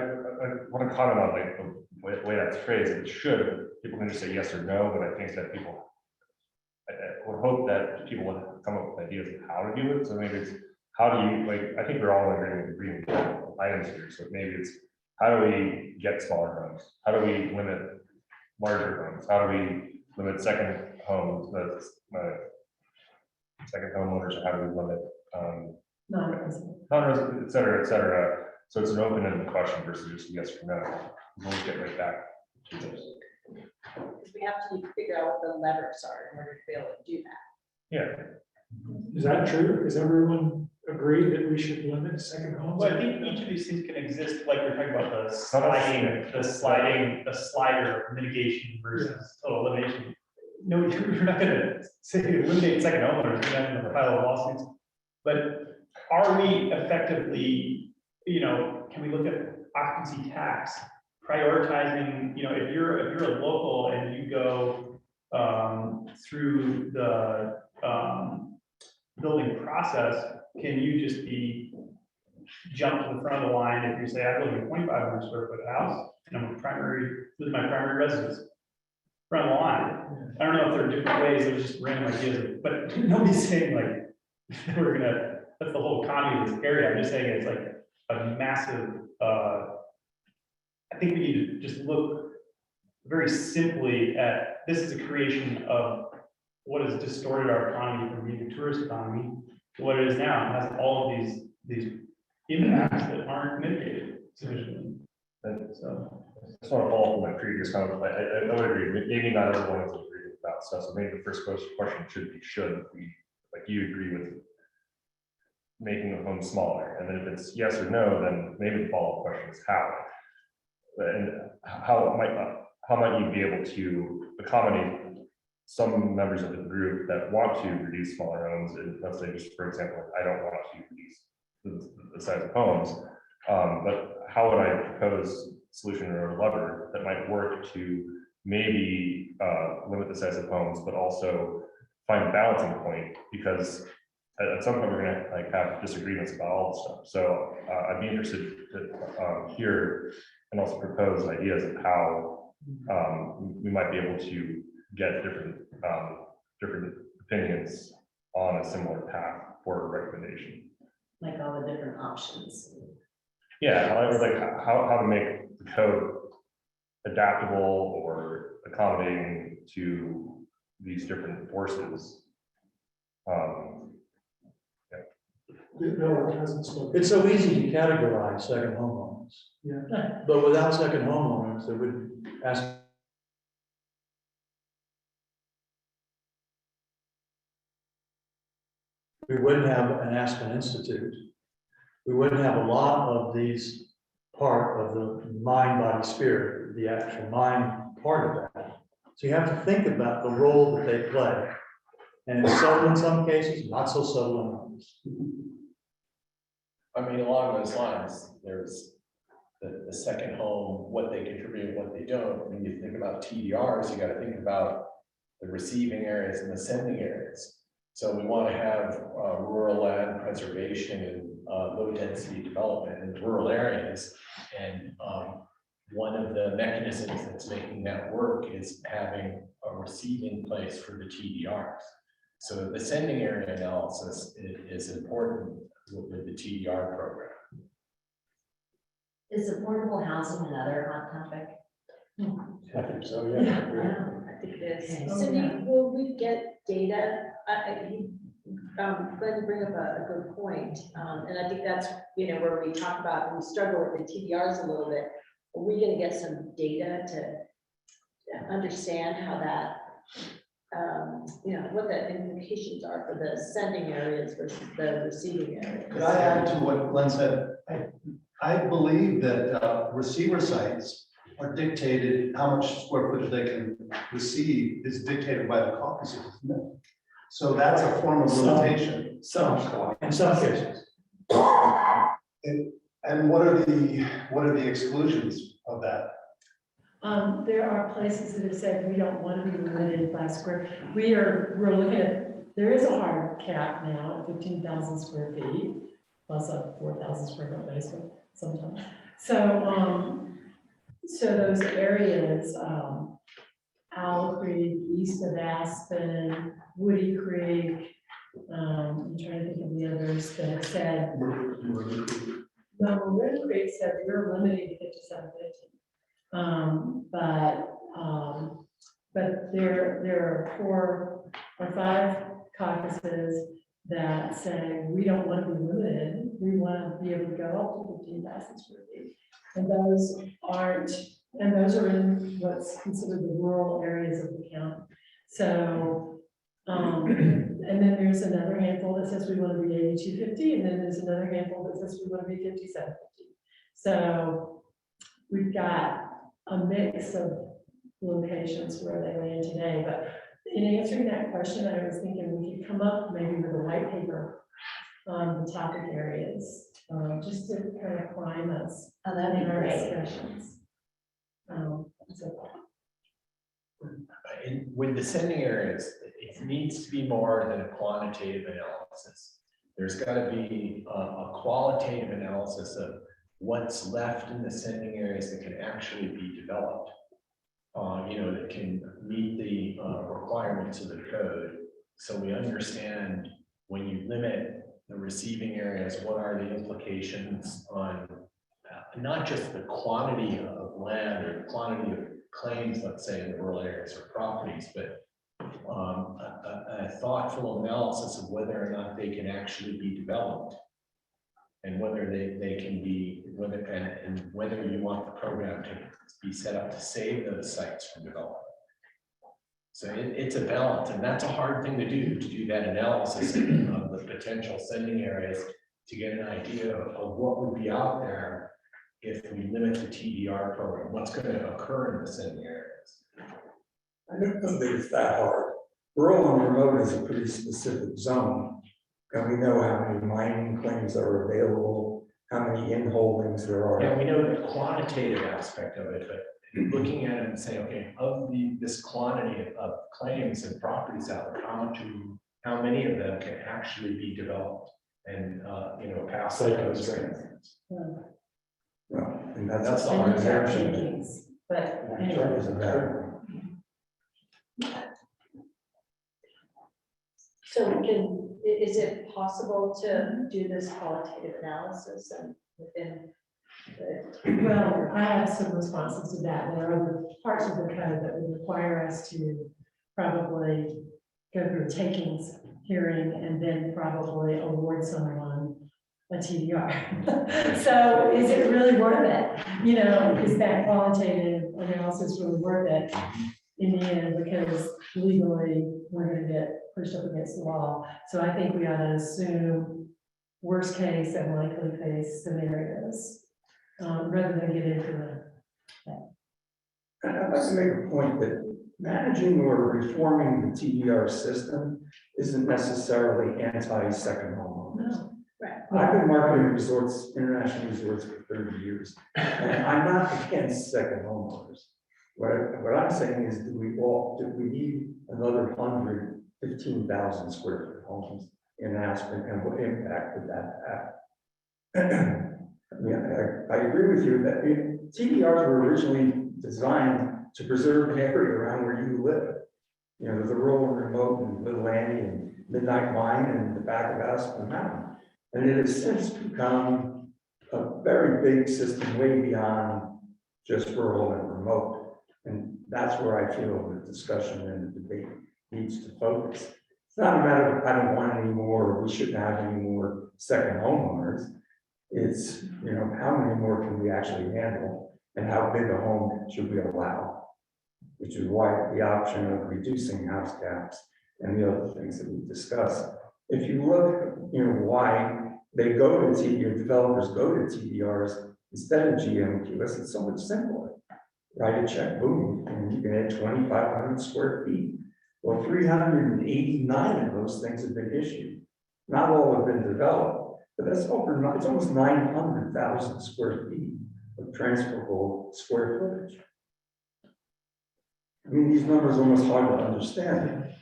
want to comment on like the way that's phrased. It should, people can just say yes or no, but I think that people, I would hope that people would come up with ideas of how to do it. So maybe it's, how do you, like, I think we're all agreeing with items here. So maybe it's, how do we get smaller homes? How do we limit larger homes? How do we limit second homes, second homeowners? How do we limit Non-resident. non-resident, et cetera, et cetera? So it's an open-ended question versus just yes or no. We'll get right back to this. Because we have to figure out what the levers are in order to be able to do that. Yeah. Is that true? Does everyone agree that we should limit second homes? Well, I think each of these things can exist, like we're talking about the slider of mitigation versus total elimination. No, you're not gonna say eliminate second homeowners, you're not gonna file lawsuits. But are we effectively, can we look at occupancy tax, prioritizing, if you're a local and you go through the building process, can you just jump to the front of the line if you say, I live in a 2,500 square foot house and I'm this is my primary residence, front of the line. I don't know if there are different ways, those just random ideas, but nobody's saying like, that's the whole economy of this area. I'm just saying it's like a massive, I think we need to just look very simply at, this is a creation of what has distorted our economy from being a tourist economy to what it is now. It has all of these impacts that aren't mitigated sufficiently. And so I just want to follow up on my previous comment. I would agree. Maybe not everyone is agree with that stuff. So maybe the first question should we, like you agree with making the home smaller? And then if it's yes or no, then maybe the follow-up question is how. And how might you be able to accommodate some members of the group that want to reduce smaller homes? And let's say, just for example, I don't want to reduce the size of homes, but how would I propose a solution or a lever that might work to maybe limit the size of homes, but also find a balancing point? Because at some point we're going to have disagreements about all this stuff. So I'd be interested to hear and also propose ideas of how we might be able to get different opinions on a similar path for a recommendation. Like all the different options. Yeah, like how to make the code adaptable or accommodating to these different forces. No, it hasn't spoken. It's so easy to categorize second homeowners. Yeah. But without second homeowners, there would ask. We wouldn't have an Aspen Institute. We wouldn't have a lot of these part of the mind, body, spirit, the actual mind part of that. So you have to think about the role that they play. And it's subtle in some cases, not so subtle in others. I mean, along those lines, there's the second home, what they contribute, what they don't. When you think about TDRs, you got to think about the receiving areas and the sending areas. So we want to have rural land preservation and low density development in rural areas. And one of the mechanisms that's making that work is having a receiving place for the TDRs. So the sending area analysis is important with the TDR program. Is affordable housing another hot topic? I think so, yeah. I think it is. Cindy, will we get data? Glenn, bring up a good point. And I think that's, where we talk about, we struggle with the TDRs a little bit. Are we going to get some data to understand how that, what the implications are for the sending areas versus the receiving areas? Could I add to what Glenn said? I believe that receiver sites are dictated, how much square footage they can receive is dictated by the caucuses, isn't it? So that's a form of limitation. in some cases. And what are the exclusions of that? There are places that have said we don't want to be limited by square. We're looking at, there is a hard cap now at 15,000 square feet, plus a 4,000 square foot basement sometimes. So those areas, Owl Creek, east of Aspen, Woody Creek, I'm trying to think of the others that have said, no, Woody Creek said we're limiting to 5750. But there are 4 or 5 caucuses that say we don't want to be limited. We want to be able to go up to 15,000 square feet. And those are in what's considered the rural areas of the county. So, and then there's another handful that says we want to be 8250, and then there's another handful that says we want to be 5750. So we've got a mix of locations where they land today. But in answering that question, I was thinking we could come up maybe with a white paper on the topic areas, just to kind of prime us in our discussions. With the sending areas, it needs to be more than a quantitative analysis. There's got to be a qualitative analysis of what's left in the sending areas that can actually be developed. That can meet the requirements of the code. So we understand when you limit the receiving areas, what are the implications on not just the quantity of land or the quantity of claims, let's say in the rural areas or properties, but a thoughtful analysis of whether or not they can actually be developed and whether they can be, and whether you want the program to be set up to save those sites from development. So it's a balance, and that's a hard thing to do that analysis of the potential sending areas to get an idea of what would be out there if we limit the TDR program, what's going to occur in the sending areas. I don't think it's that hard. Rural and remote is a pretty specific zone. And we know how many mining claims are available, how many in-holdings there are. Yeah, we know the quantitative aspect of it, but looking at it and saying, okay, of this quantity of claims and properties out there, how many of them can actually be developed and pass the constraints? Well, and that's the the hard exception. But Anyway, isn't that? So is it possible to do this qualitative analysis and within the? well, I have some responses to that. There are other parts of the code that would require us to probably go through a takings hearing and then probably award someone a TDR. So is it really worth it? Is that qualitative analysis really worth it in the end? Because legally, we're going to get pushed up against the wall. So I think we ought to assume worst case and likely case scenarios rather than get into And I'd like to make a point that managing or reforming the TDR system isn't necessarily anti-second home owners. No. Right. I've been marketing resorts, international resorts for 30 years, and I'm not against second homeowners. What I'm saying is, do we need another 115,000 square foot homes in Aspen, and what impact would that have? I agree with you that TDRs were originally designed to preserve an area around where you live. The rural and remote and Little Annie and Midnight Mine and the back of Aspen Mountain. And it has since become a very big system way beyond just rural and remote. And that's where I feel the discussion and the debate needs to focus. It's not a matter of I don't want any more, or we shouldn't have any more second homeowners. It's, how many more can we actually handle and how big a home should we allow? Which is why the option of reducing house caps and the other things that we've discussed. If you look, why they go to TDR, developers go to TDRs instead of GMQS, it's so much simpler. Write a check, boom, and you can add 2,500 square feet. Well, 389 of those things have been issued. Not all have been developed, but that's over, it's almost 900,000 square feet of transferable square footage. I mean, these numbers are almost hard to understand.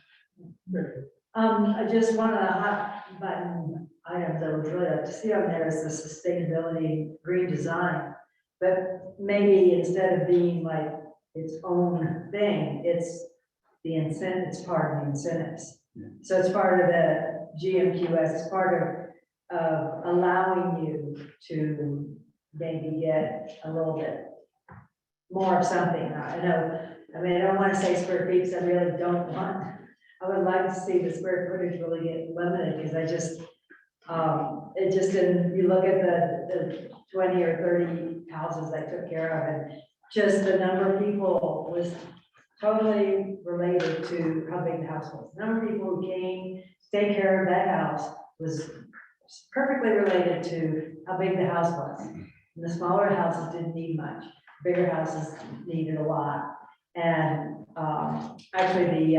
I just one of the hot button items I would really like to see on there is the sustainability green design. But maybe instead of being like its own thing, it's the incentive, it's part of the incentives. So it's part of the GMQS, it's part of allowing you to maybe get a little bit more of something. I know, I mean, I don't want to say square feet, because I really don't want, I would like to see the square footage really get limited, because I just, it just didn't, you look at the 20 or 30 houses I took care of, and just the number of people was totally related to how big the house was. The number of people who came to take care of that house was perfectly related to how big the house was. And the smaller houses didn't need much, bigger houses needed a lot. And actually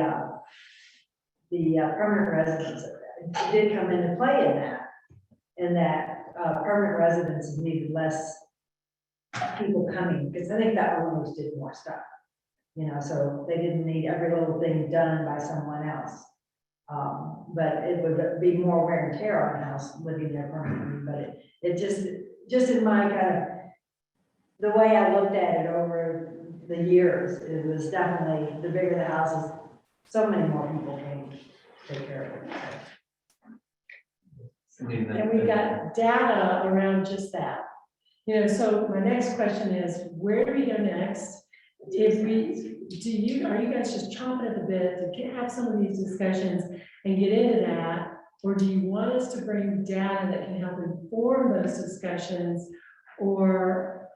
the permanent residents, it did come into play in that permanent residents needed less people coming, because I think that owners did more stuff, you know, so they didn't need every little thing done by someone else. But it would be more wear and tear on a house living there permanently, but it just in my kind of, the way I looked at it over the years, it was definitely the bigger the houses, so many more people came to take care of it. And we've got data around just that. You know, so my next question is, where do we go next? Are you guys just chomping at the bit to have some of these discussions and get into that? Or do you want us to bring data that can help inform those discussions? Or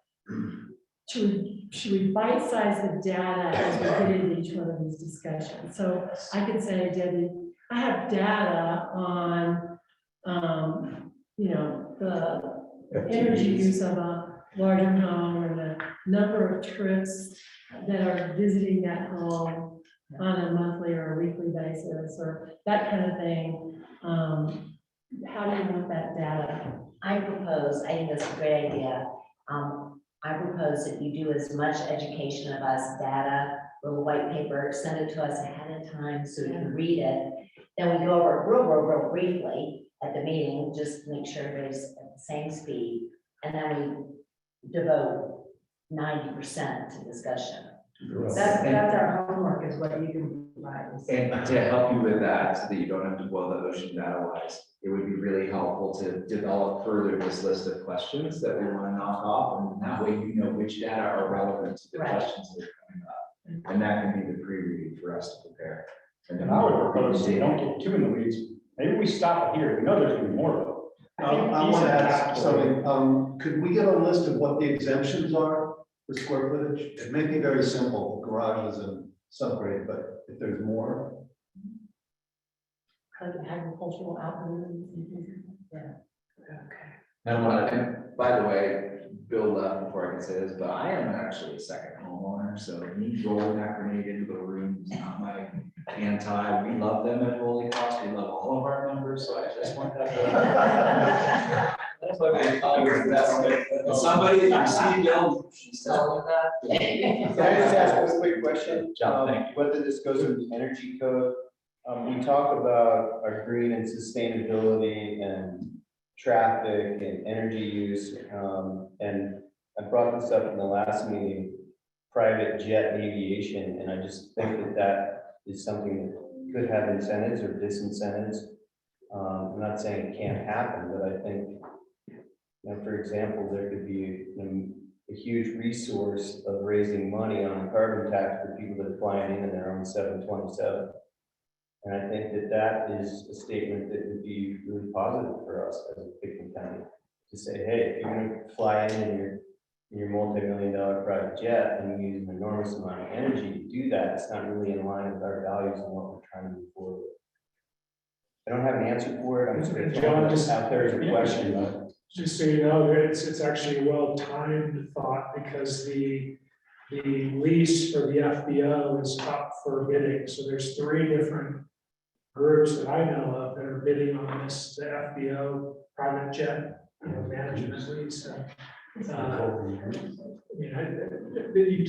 should we bite-size the data as we get into each one of these discussions? So I could say, Debbie, I have data on, you know, the energy use of a larger home and the number of trips that are visiting that home on a monthly or a weekly basis, or that kind of thing. How do you want that data? I propose, I think that's a great idea. I propose that you do as much education of us, data, little white paper, send it to us ahead of time so we can read it. Then we go over it real briefly at the meeting, just to make sure everybody's at the same speed. And then we devote 90% to discussion. That's our homework, is what you can provide us. And to help you with that, so that you don't have to boil the ocean data-wise, it would be really helpful to develop further this list of questions that we want to knock off, and that way you know which data are relevant to the questions that are coming up. And that can be the pre-read for us to prepare. And I would propose, so we don't get too in the weeds, maybe we stop it here, we know there's gonna be more of it. I want to ask something, could we get a list of what the exemptions are for square footage? It may be very simple, garages and subgrade, but if there's more. Kind of agricultural outbuildings. Yeah. And by the way, Bill left before I can say this, but I am actually a second homeowner, so me rolling that grenade into the room is not my anti. We love them at Holy Cross. We love all of our members, so I just want that. That's why we call you that. Somebody, you see Bill, she's telling that. Can I just ask one quick question? John, thank you. Whether this goes in the energy code, we talk about our green and sustainability and traffic and energy use. And I brought this up in the last meeting, private jet aviation, and I just think that that is something that could have incentives or disincentives. I'm not saying it can't happen, but I think, you know, for example, there could be a huge resource of raising money on a carbon tax for people that are flying in their own 727. And I think that that is a statement that would be really positive for us as a Pickens County to say, hey, if you're going to fly in your multi-million-dollar private jet and you use an enormous amount of energy to do that, it's not really in line with our values and what we're trying to move forward with. I don't have an answer for it. I'm just John, just out there as a question, but just so you know, it's actually a well-timed thought, because the the lease for the FBO is up for bidding, so there's 3 different groups that I know of that are bidding on this, the FBO, private jet, management lease. You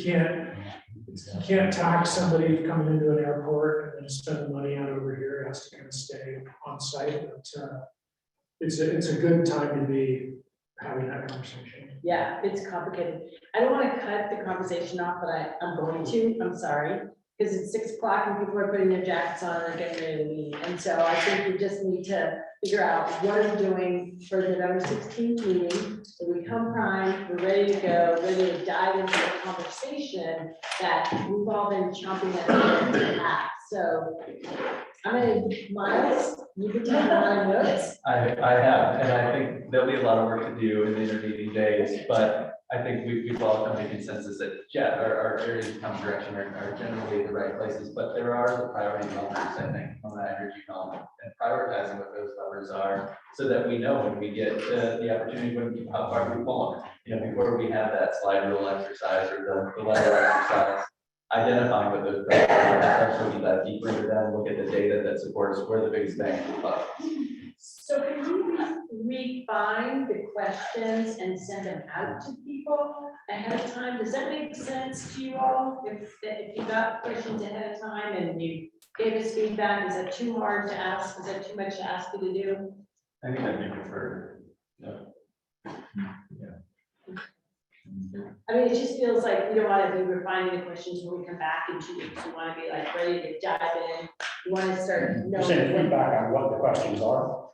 can't tax somebody coming into an airport and then spend the money out over here. It has to kind of stay on site, but it's a good time to be having that conversation. Yeah, it's complicated. I don't want to cut the conversation off, but I'm going to, I'm sorry. Because it's 6 o'clock and people are putting their jackets on and getting ready to leave. And so I think we just need to figure out what are we doing for the November 16th meeting. So we come primed, we're ready to go, ready to dive into the conversation that we've all been chomping at the bit to have. So I'm gonna, Miles, you can tell me what I noticed. I have, and I think there'll be a lot of work to do in the intervening days, but I think we've all come to consensus that, yeah, our areas of common direction are generally the right places, but there are the priority levers, I think, on that energy column, and prioritizing what those levers are, so that we know when we get the opportunity, how far we fall. Before we have that slide rule exercise or the level exercise, identifying what those priorities are, that's when we dive deeper into that and look at the data that supports where the biggest bang for the buck is. So can we refine the questions and send them out to people ahead of time? Does that make sense to you all? If you got questions ahead of time and you gave us feedback, is that too hard to ask? Is that too much to ask you to do? I think that'd be preferred. I mean, it just feels like we don't want to be refining the questions when we come back in 2 weeks. We want to be like ready to dive in. We want to start You're knowing. saying feedback on what the questions are?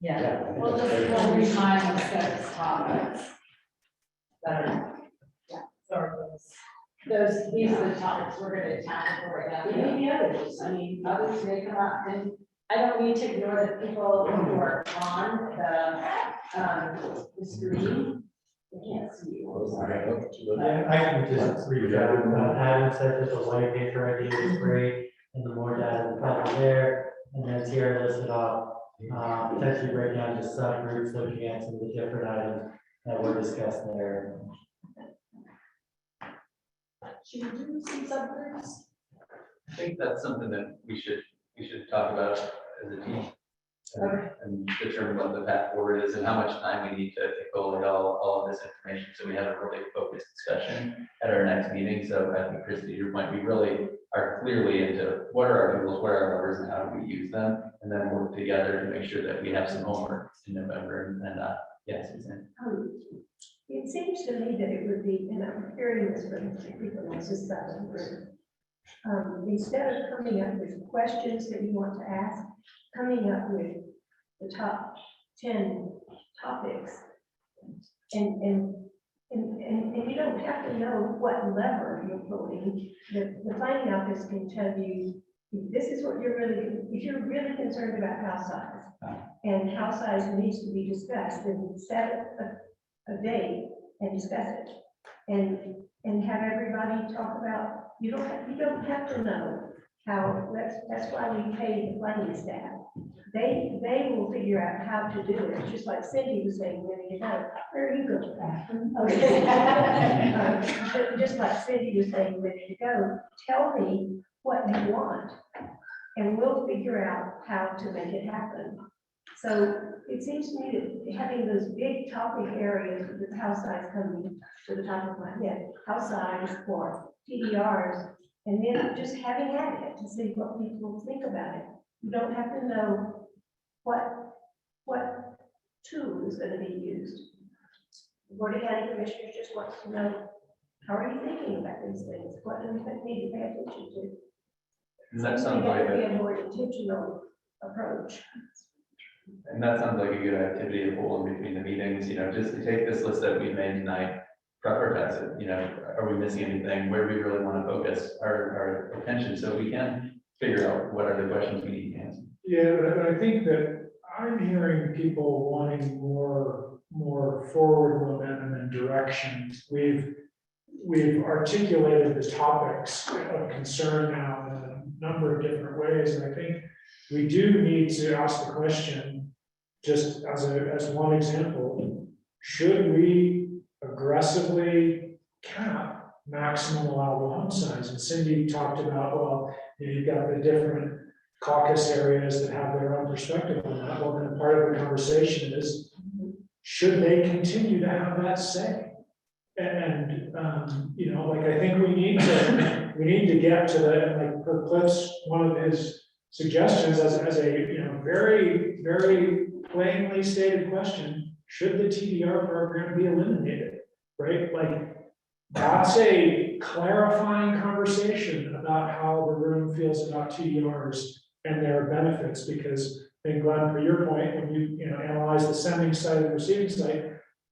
Yeah, I think we'll that's just, very we'll good. refine the 6 topics. These are the topics we're going to tackle right now. There may be others. I mean, others may come up, and I don't need to ignore the people who are on the screen. I can't see you. Yeah, I can just read out, Adam said that the white paper idea is great, and the more data the better there, and then here listed off, potentially break down to subgroups, looking at some of the different items that were discussed there. Should we do some subgroups? I think that's something that we should talk about as a team. And determine what the path forward is and how much time we need to collate all of this information, so we have a really focused discussion at our next meeting. So I think, Christy, to your point, we really are clearly into what are our tools, what are our levers, and how do we use them, and then work together to make sure that we have some homework in November. And yes, Suzanne. It seems to me that it would be, and I'm hearing this from people on this side of the room, instead of coming up with questions that you want to ask, coming up with the top 10 topics. And you don't have to know what lever you're pulling. The finding office can tell you, this is what you're really, if you're really concerned about house size, and house size needs to be discussed, then set a date and discuss it. And have everybody talk about, you don't have to know how, that's why we pay the planning staff. They will figure out how to do it, just like Cindy was saying, when you know, where are you going? Okay. Just like Cindy was saying, ready to go, tell me what you want, and we'll figure out how to make it happen. So it seems to me that having those big topic areas with the house size coming to the top of my head, house size or TDRs, and then just having at it to see what people think about it. You don't have to know what tool is going to be used. The Board of County Commissioners just wants to know, how are you thinking about these things? What do you need to pay attention to? And that sounds like a more intentional approach. And that sounds like a good activity to pull in between the meetings, just to take this list that we made tonight, prioritize it, are we missing anything? Where do we really want to focus our attention so we can figure out what are the questions we need to answer? Yeah, but I think that I'm hearing people wanting more forward momentum and direction. We've articulated the topics of concern now in a number of different ways, and I think we do need to ask the question, just as one example, should we aggressively cap maximum allowable home size. And Cindy talked about, well, you've got the different caucus areas that have their own perspective on that. Well, then part of the conversation is, should they continue to have that say? And, you know, like, I think we need to get to the, and like per Cliff's, one of his suggestions as a, you know, very, very plainly stated question, should the TDR program be eliminated, right? Like, that's a clarifying conversation about how the room feels about TDRs and their benefits, because I think, Glenn, for your point, when you know, analyze the sending site and receiving site,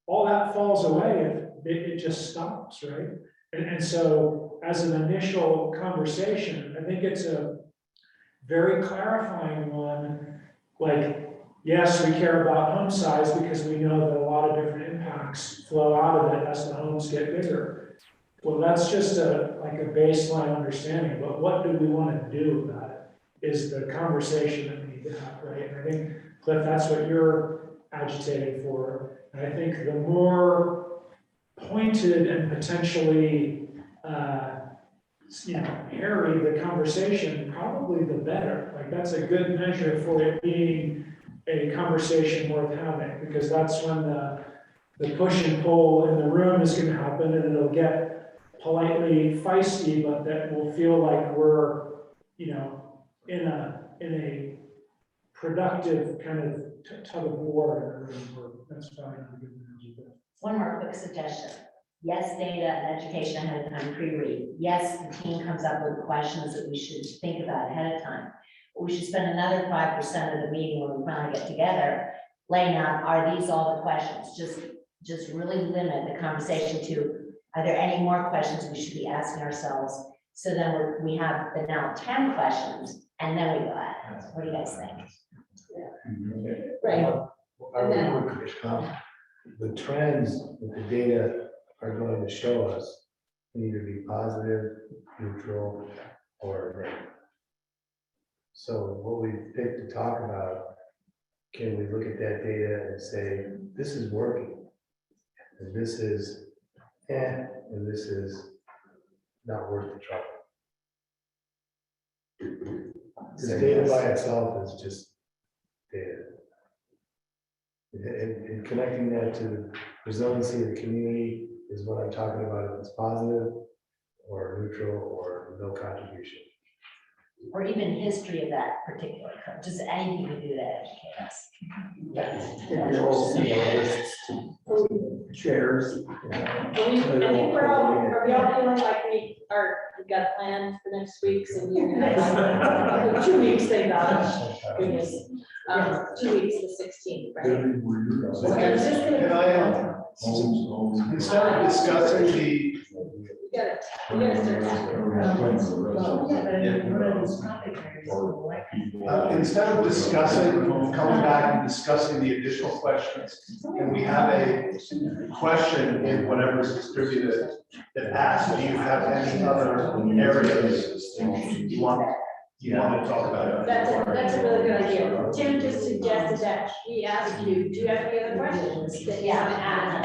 all that falls away if it just stops, right? And so as an initial conversation, I think it's a very clarifying one. Like, yes, we care about home size because we know that a lot of different impacts flow out of it as the homes get bigger. Well, that's just like a baseline understanding, but what do we want to do about it is the conversation that we need to have, right? And I think, Cliff, that's what you're agitating for. And I think the more pointed and potentially, you know, hairy the conversation, probably the better. Like, that's a good measure for it being a conversation worth having, because that's when the push and pull in the room is going to happen, and it'll get politely feisty, but that will feel like we're, you know, in a productive kind of tug of war in the room. That's probably not a good analogy. One more quick suggestion. Yes, data and education ahead of time, pre-read. Yes, the team comes up with questions that we should think about ahead of time. But we should spend another 5% of the meeting when we finally get together, laying out, are these all the questions? Just really limit the conversation to, are there any more questions we should be asking ourselves? So then we have the now 10 questions, and then we go at it. What do you guys think? Right. And then the trends that the data are going to show us can either be positive, neutral, or gray. So what we pick to talk about, can we look at that data and say, this is working, and this is, and this is not worth the trouble. Because data by itself is just data. And connecting that to the resiliency of the community is what I'm talking about, if it's positive or neutral or no contribution. Or even history of that particular code, just anything to do to educate us. Chairs. I think are we all feeling like we've got plans for next week, so you're gonna 2 weeks, thank God. Goodness. 2 weeks, the 16th, right? Can I, instead of discussing the, We gotta start instead of discussing, coming back and discussing the additional questions, and we have a question in whatever's distributed that asks, do you have any other areas you want to talk about? That's a really good idea. Tim just suggested that we ask you, do you have any other questions that you want to add?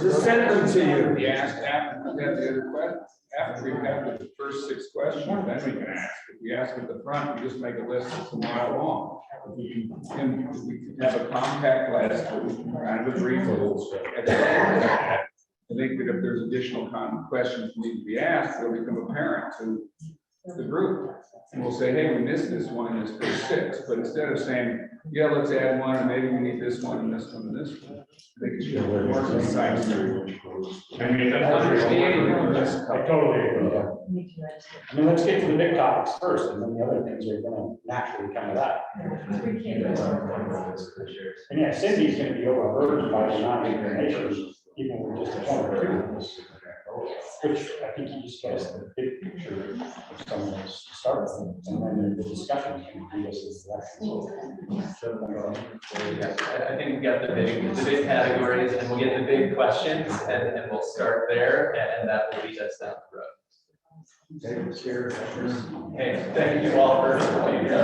Just send them to you. We ask after we have the other questions, after we have the first 6 questions, then we can ask. If we ask at the front, we just make a list that's a mile long. If we can have a compact list, that we can kind of agree with. At the end of that, I think that if there's additional questions that need to be asked, they'll become apparent to the group. And we'll say, hey, we missed this one in this page 6, but instead of saying, yeah, let's add one, and maybe we need this one and this one and this one, they could be more concise. I mean, that's understanding. I totally agree. I mean, let's get to the big topics first, and then the other things are gonna naturally come to that. And yeah, Cindy's gonna be overburdened by the amount of information, even with just one or two. Which I think you just get us the big picture of some of those to start with, and then the discussion can be this is I think we got the big categories, and we'll get the big questions, and we'll start there, and that will lead us down the road. Hey, thank you all for being here.